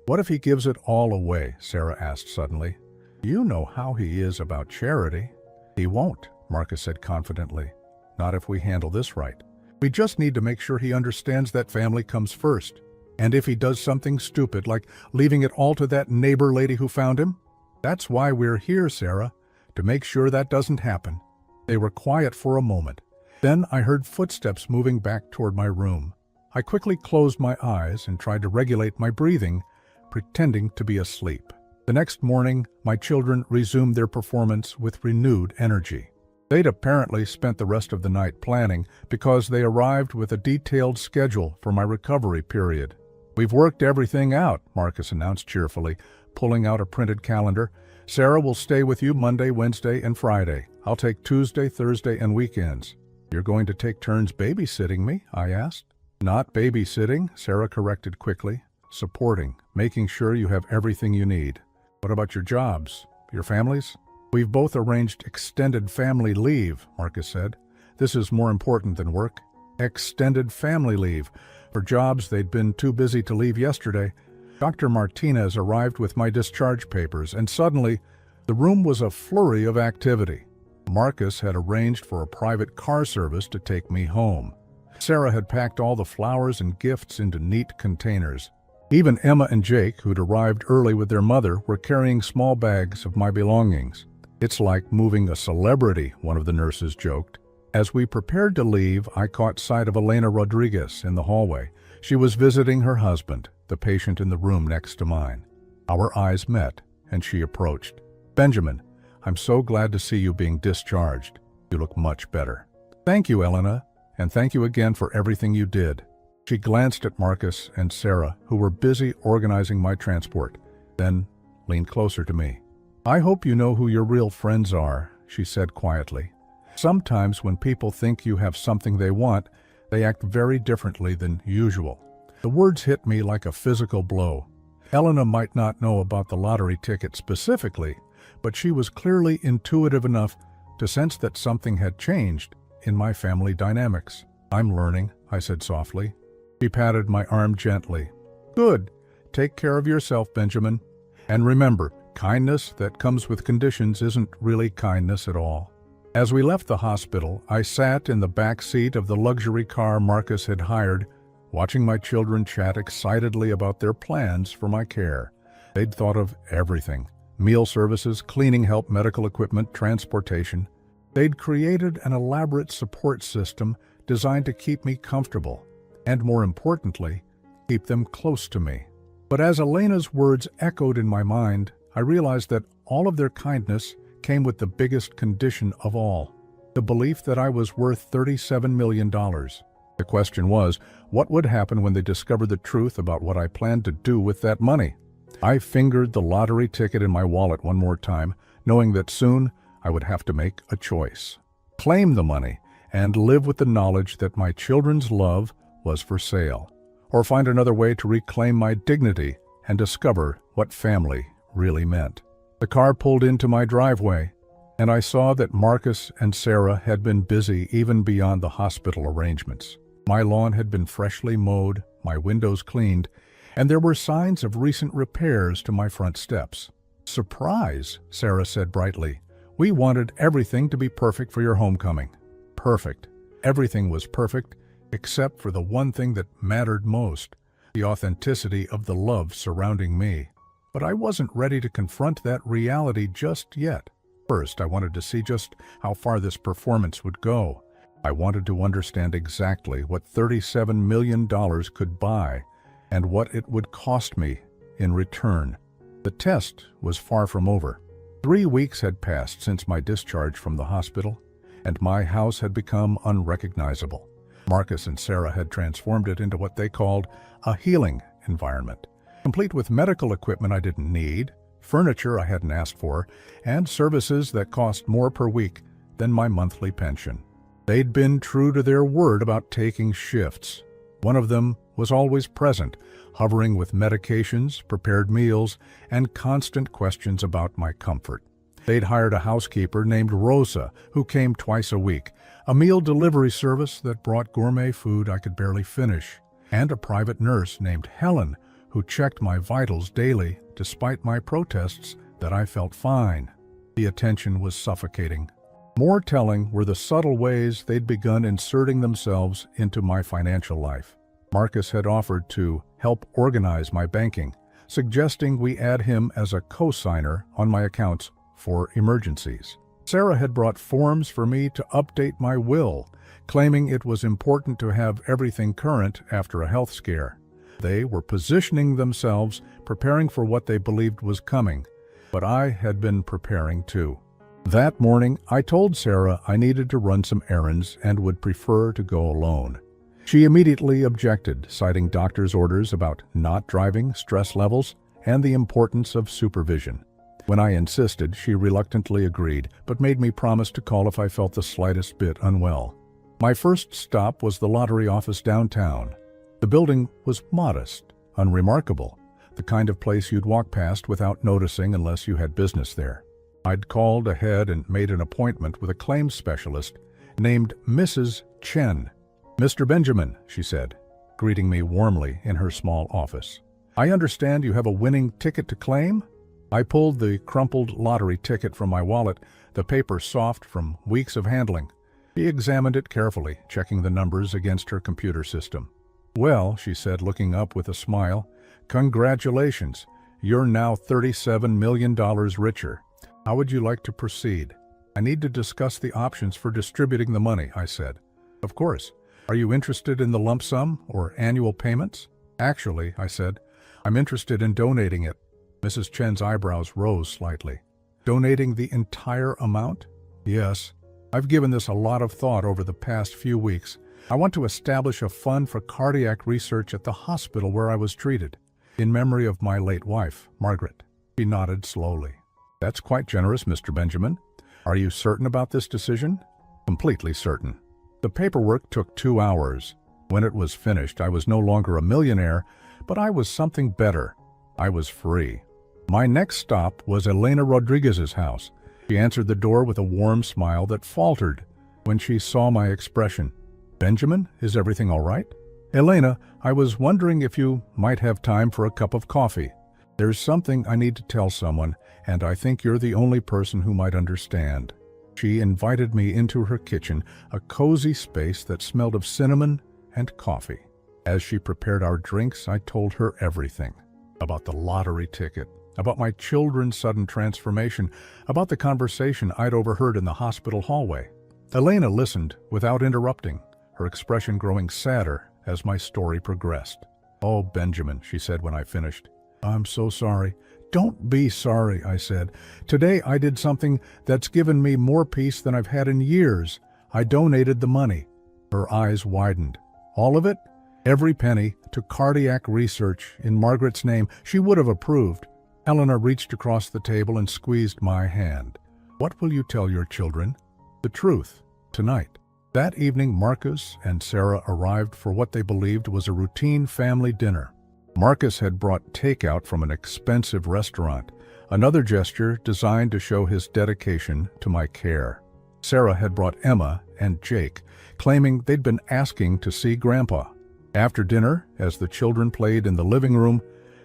"What if he gives it all away?" Sarah asked suddenly. "You know how he is about charity." "He won't," Marcus said confidently. "Not if we handle this right. We just need to make sure he understands that family comes first. And if he does something stupid, like leaving it all to that neighbor lady who found him, that's why we're here, Sarah, to make sure that doesn't happen." They were quiet for a moment. Then I heard footsteps moving back toward my room. I quickly closed my eyes and tried to regulate my breathing, pretending to be asleep. The next morning, my children resumed their performance with renewed energy. They'd apparently spent the rest of the night planning because they arrived with a detailed schedule for my recovery period. "We've worked everything out," Marcus announced cheerfully, pulling out a printed calendar. "Sarah will stay with you Monday, Wednesday, and Friday. I'll take Tuesday, Thursday, and weekends." "You're going to take turns babysitting me?" I asked. "Not babysitting," Sarah corrected quickly. "Supporting, making sure you have everything you need." "What about your jobs? Your families?" "We've both arranged extended family leave," Marcus said. "This is more important than work." Extended family leave. For jobs they'd been too busy to leave yesterday. Dr. Martinez arrived with my discharge papers, and suddenly the room was a flurry of activity. Marcus had arranged for a private car service to take me home. Sarah had packed all the flowers and gifts into neat containers. Even Emma and Jake, who'd arrived early with their mother, were carrying small bags of my belongings. "It's like moving a celebrity," one of the nurses joked. As we prepared to leave, I caught sight of Elena Rodriguez in the hallway. She was visiting her husband, the patient in the room next to mine. Our eyes met, and she approached. "Benjamin, I'm so glad to see you being discharged. You look much better." "Thank you, Elena, and thank you again for everything you did." She glanced at Marcus and Sarah, who were busy organizing my transport, then leaned closer to me. "I hope you know who your real friends are," she said quietly. "Sometimes when people think you have something they want, they act very differently than usual." The words hit me like a physical blow. Elena might not know about the lottery ticket specifically, but she was clearly intuitive enough to sense that something had changed in my family dynamics. "I'm learning," I said softly. She patted my arm gently. "Good. Take care of yourself, Benjamin. And remember, kindness that comes with conditions isn't really kindness at all." As we left the hospital, I sat in the back seat of the luxury car Marcus had hired, watching my children chat excitedly about their plans for my care. They'd thought of everything: meal services, cleaning help, medical equipment, transportation. They'd created an elaborate support system designed to keep me comfortable, and more importantly, keep them close to me. But as Elena's words echoed in my mind, I realized that all of their kindness came with the biggest condition of all: the belief that I was worth $37 million. The question was, what would happen when they discovered the truth about what I planned to do with that money? I fingered the lottery ticket in my wallet one more time, knowing that soon I would have to make a choice. Claim the money and live with the knowledge that my children's love was for sale, or find another way to reclaim my dignity and discover what family really meant. The car pulled into my driveway, and I saw that Marcus and Sarah had been busy even beyond the hospital arrangements. My lawn had been freshly mowed, my windows cleaned, and there were signs of recent repairs to my front steps. "Surprise," Sarah said brightly. "We wanted everything to be perfect for your homecoming." Perfect. Everything was perfect, except for the one thing that mattered most: the authenticity of the love surrounding me. But I wasn't ready to confront that reality just yet. First, I wanted to see just how far this performance would go. I wanted to understand exactly what $37 million could buy, and what it would cost me in return. The test was far from over. 3 weeks had passed since my discharge from the hospital, and my house had become unrecognizable. Marcus and Sarah had transformed it into what they called a healing environment, complete with medical equipment I didn't need, furniture I hadn't asked for, and services that cost more per week than my monthly pension. They'd been true to their word about taking shifts. One of them was always present, hovering with medications, prepared meals, and constant questions about my comfort. They'd hired a housekeeper named Rosa, who came twice a week, a meal delivery service that brought gourmet food I could barely finish, and a private nurse named Helen, who checked my vitals daily despite my protests that I felt fine. The attention was suffocating. More telling were the subtle ways they'd begun inserting themselves into my financial life. Marcus had offered to help organize my banking, suggesting we add him as a co-signer on my accounts for emergencies. Sarah had brought forms for me to update my will, claiming it was important to have everything current after a health scare. They were positioning themselves, preparing for what they believed was coming, but I had been preparing too. That morning, I told Sarah I needed to run some errands and would prefer to go alone. She immediately objected, citing doctor's orders about not driving, stress levels, and the importance of supervision. When I insisted, she reluctantly agreed, but made me promise to call if I felt the slightest bit unwell. My first stop was the lottery office downtown. The building was modest, unremarkable, the kind of place you'd walk past without noticing unless you had business there. I'd called ahead and made an appointment with a claims specialist named Mrs. Chen. "Mr. Benjamin," she said, greeting me warmly in her small office. "I understand you have a winning ticket to claim?" I pulled the crumpled lottery ticket from my wallet, the paper soft from weeks of handling. She examined it carefully, checking the numbers against her computer system. "Well," she said, looking up with a smile, "congratulations. You're now $37 million richer. How would you like to proceed?" "I need to discuss the options for distributing the money," I said. "Of course. Are you interested in the lump sum or annual payments?" "Actually," I said, "I'm interested in donating it." Mrs. Chen's eyebrows rose slightly. "Donating the entire amount?" "Yes. I've given this a lot of thought over the past few weeks. I want to establish a fund for cardiac research at the hospital where I was treated, in memory of my late wife, Margaret." She nodded slowly. "That's quite generous, Mr. Benjamin. Are you certain about this decision?" "Completely certain." The paperwork took 2 hours. When it was finished, I was no longer a millionaire, but I was something better. I was free. My next stop was Elena Rodriguez's house. She answered the door with a warm smile that faltered when she saw my expression. "Benjamin, is everything all right?" "Elena, I was wondering if you might have time for a cup of coffee. There's something I need to tell someone, and I think you're the only person who might understand." She invited me into her kitchen, a cozy space that smelled of cinnamon and coffee. As she prepared our drinks, I told her everything. About the lottery ticket, about my children's sudden transformation, about the conversation I'd overheard in the hospital hallway. Elena listened without interrupting, her expression growing sadder as my story progressed. "Oh, Benjamin," she said when I finished. "I'm so sorry." "Don't be sorry," I said. "Today I did something that's given me more peace than I've had in years. I donated the money." Her eyes widened. "All of it?" "Every penny, to cardiac research in Margaret's name. She would have approved." Helena reached across the table and squeezed my hand. "What will you tell your children?" "The truth, tonight." That evening, Marcus and Sarah arrived for what they believed was a routine family dinner. Marcus had brought takeout from an expensive restaurant, another gesture designed to show his dedication to my care. Sarah had brought Emma and Jake, claiming they'd been asking to see Grandpa. After dinner, as the children played in the living room,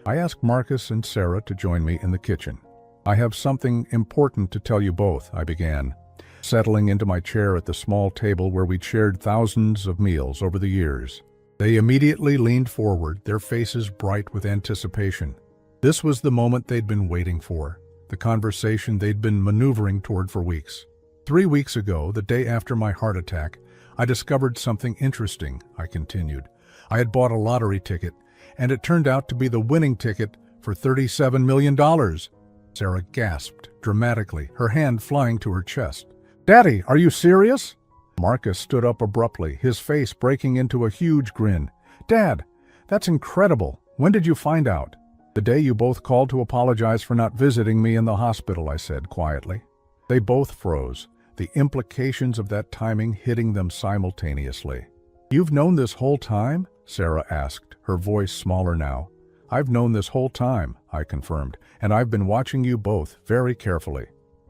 I asked Marcus and Sarah to join me in the kitchen. "I have something important to tell you both," I began, settling into my chair at the small table where we'd shared thousands of meals over the years. They immediately leaned forward, their faces bright with anticipation. This was the moment they'd been waiting for, the conversation they'd been maneuvering toward for weeks. 3 weeks ago, the day after my heart attack, I discovered something interesting, I continued. I had bought a lottery ticket, and it turned out to be the winning ticket for $37 million. Sarah gasped dramatically, her hand flying to her chest. "Daddy, are you serious?" Marcus stood up abruptly, his face breaking into a huge grin. "Dad, that's incredible. When did you find out?" "The day you both called to apologize for not visiting me in the hospital," I said quietly. They both froze, the implications of that timing hitting them simultaneously. "You've known this whole time?" Sarah asked, her voice smaller now. "I've known this whole time," I confirmed, "and I've been watching you both very carefully."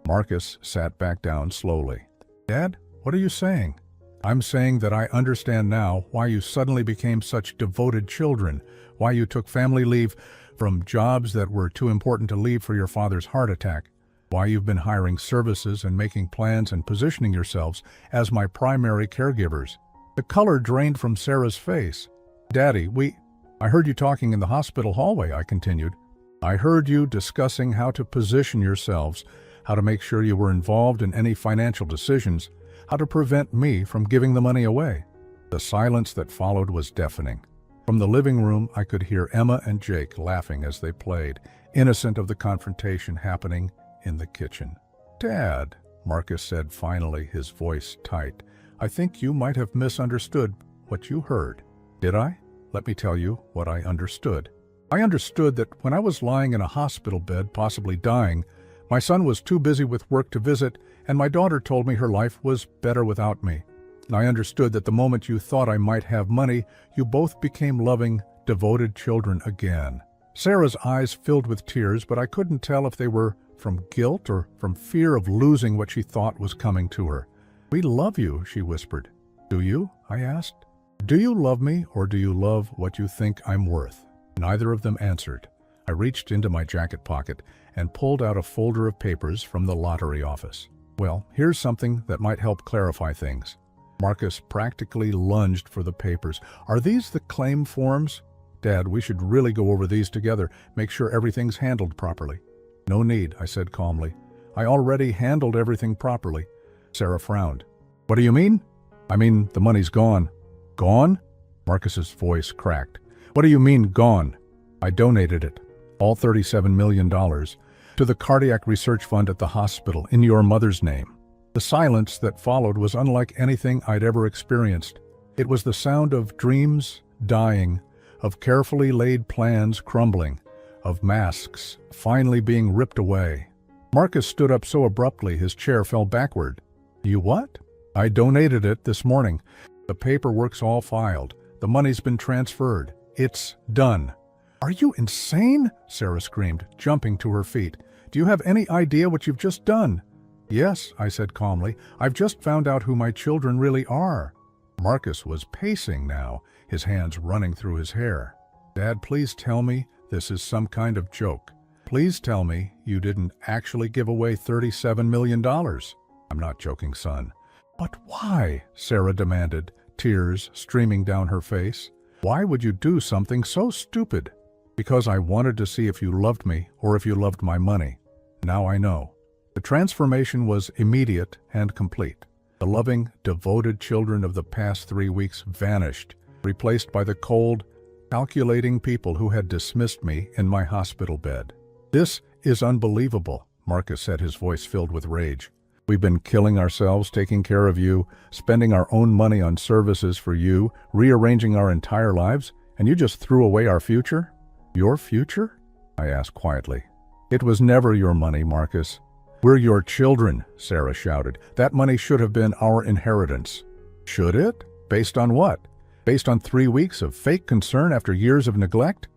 Marcus sat back down slowly. "Dad, what are you saying?" "I'm saying that I understand now why you suddenly became such devoted children, why you took family leave from jobs that were too important to leave for your father's heart attack, why you've been hiring services and making plans and positioning yourselves as my primary caregivers." The color drained from Sarah's face. "Daddy, I heard you talking in the hospital hallway," I continued. "I heard you discussing how to position yourselves, how to make sure you were involved in any financial decisions, how to prevent me from giving the money away. The silence that followed was deafening. From the living room, I could hear Emma and Jake laughing as they played, innocent of the confrontation happening in the kitchen. "Dad," Marcus said finally, his voice tight, "I think you might have misunderstood what you heard." "Did I? Let me tell you what I understood. I understood that when I was lying in a hospital bed, possibly dying, my son was too busy with work to visit, and my daughter told me her life was better without me. And I understood that the moment you thought I might have money, you both became loving, devoted children again." Sarah's eyes filled with tears, but I couldn't tell if they were from guilt or from fear of losing what she thought was coming to her. "We love you," she whispered. "Do you?" I asked. "Do you love me, or do you love what you think I'm worth?" Neither of them answered. I reached into my jacket pocket and pulled out a folder of papers from the lottery office. "Well, here's something that might help clarify things." Marcus practically lunged for the papers. "Are these the claim forms?" "Dad, we should really go over these together, make sure everything's handled properly." "No need," I said calmly. "I already handled everything properly." Sarah frowned. "What do you mean?" "I mean, the money's gone." "Gone?" Marcus's voice cracked. "What do you mean, gone?" "I donated it, all $37 million, to the Cardiac Research Fund at the hospital in your mother's name." The silence that followed was unlike anything I'd ever experienced. It was the sound of dreams dying, of carefully laid plans crumbling, of masks finally being ripped away. Marcus stood up so abruptly his chair fell backward. "You what?" "I donated it this morning. The paperwork's all filed. The money's been transferred. It's done." "Are you insane?" Sarah screamed, jumping to her feet. "Do you have any idea what you've just done?" "Yes," I said calmly. "I've just found out who my children really are." Marcus was pacing now, his hands running through his hair. "Dad, please tell me this is some kind of joke. Please tell me you didn't actually give away $37 million. "I'm not joking, son." "But why?" Sarah demanded, tears streaming down her face. "Why would you do something so stupid?" "Because I wanted to see if you loved me or if you loved my money. Now I know." The transformation was immediate and complete. The loving, devoted children of the past 3 weeks vanished, replaced by the cold, calculating people who had dismissed me in my hospital bed. "This is unbelievable," Marcus said, his voice filled with rage. "We've been killing ourselves, taking care of you, spending our own money on services for you, rearranging our entire lives, and you just threw away our future?" "Your future?" I asked quietly. "It was never your money, Marcus. We're your children," Sarah shouted. "That money should have been our inheritance." "Should it? Based on what? Based on 3 weeks of fake concern after years of neglect?"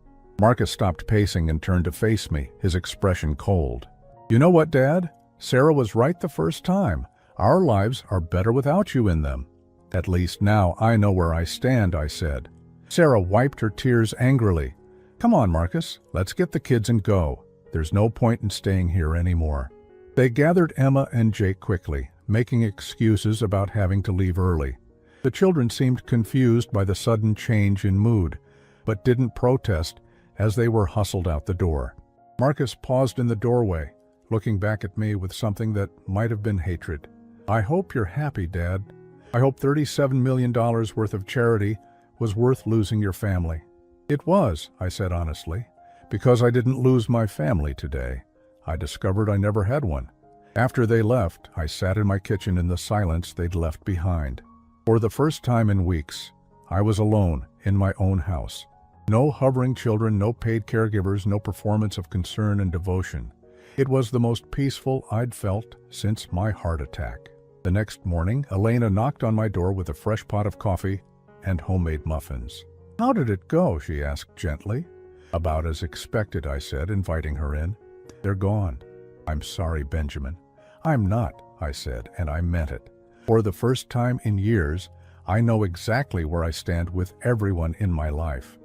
Marcus stopped pacing and turned to face me, his expression cold. "You know what, Dad? Sarah was right the first time. Our lives are better without you in them." "At least now I know where I stand," I said. Sarah wiped her tears angrily. "Come on, Marcus, let's get the kids and go. There's no point in staying here anymore." They gathered Emma and Jake quickly, making excuses about having to leave early. The children seemed confused by the sudden change in mood, but didn't protest as they were hustled out the door. Marcus paused in the doorway, looking back at me with something that might have been hatred. "I hope you're happy, Dad. I hope $37 million worth of charity was worth losing your family." "It was," I said honestly, "because I didn't lose my family today. I discovered I never had one." After they left, I sat in my kitchen in the silence they'd left behind. For the first time in weeks, I was alone in my own house. No hovering children, no paid caregivers, no performance of concern and devotion. It was the most peaceful I'd felt since my heart attack. The next morning, Elena knocked on my door with a fresh pot of coffee and homemade muffins. "How did it go?" she asked gently. "About as expected," I said, inviting her in. "They're gone." "I'm sorry, Benjamin." "I'm not," I said, and I meant it. For the first time in years, I know exactly where I stand with everyone in my life.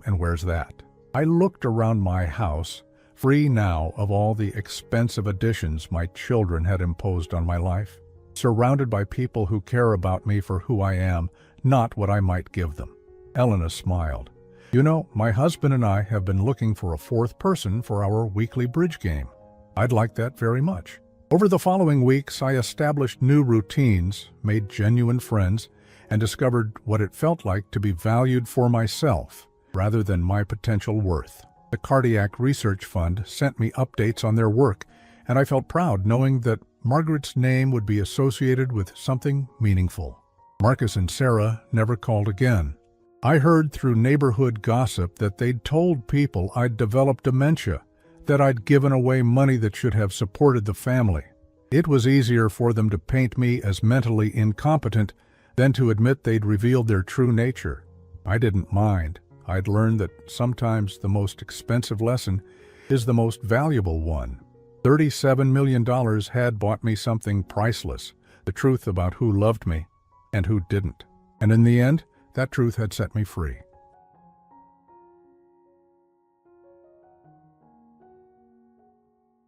And where's that? I looked around my house, free now of all the expensive additions my children had imposed on my life, surrounded by people who care about me for who I am, not what I might give them. Elena smiled. "You know, my husband and I have been looking for a 4th person for our weekly bridge game. I'd like that very much." Over the following weeks, I established new routines, made genuine friends, and discovered what it felt like to be valued for myself rather than my potential worth. The Cardiac Research Fund sent me updates on their work, and I felt proud knowing that Margaret's name would be associated with something meaningful. Marcus and Sarah never called again. I heard through neighborhood gossip that they'd told people I'd developed dementia, that I'd given away money that should have supported the family. It was easier for them to paint me as mentally incompetent than to admit they'd revealed their true nature. I didn't mind. I'd learned that sometimes the most expensive lesson is the most valuable one. $37 million had bought me something priceless, the truth about who loved me and who didn't. And in the end, that truth had set me free.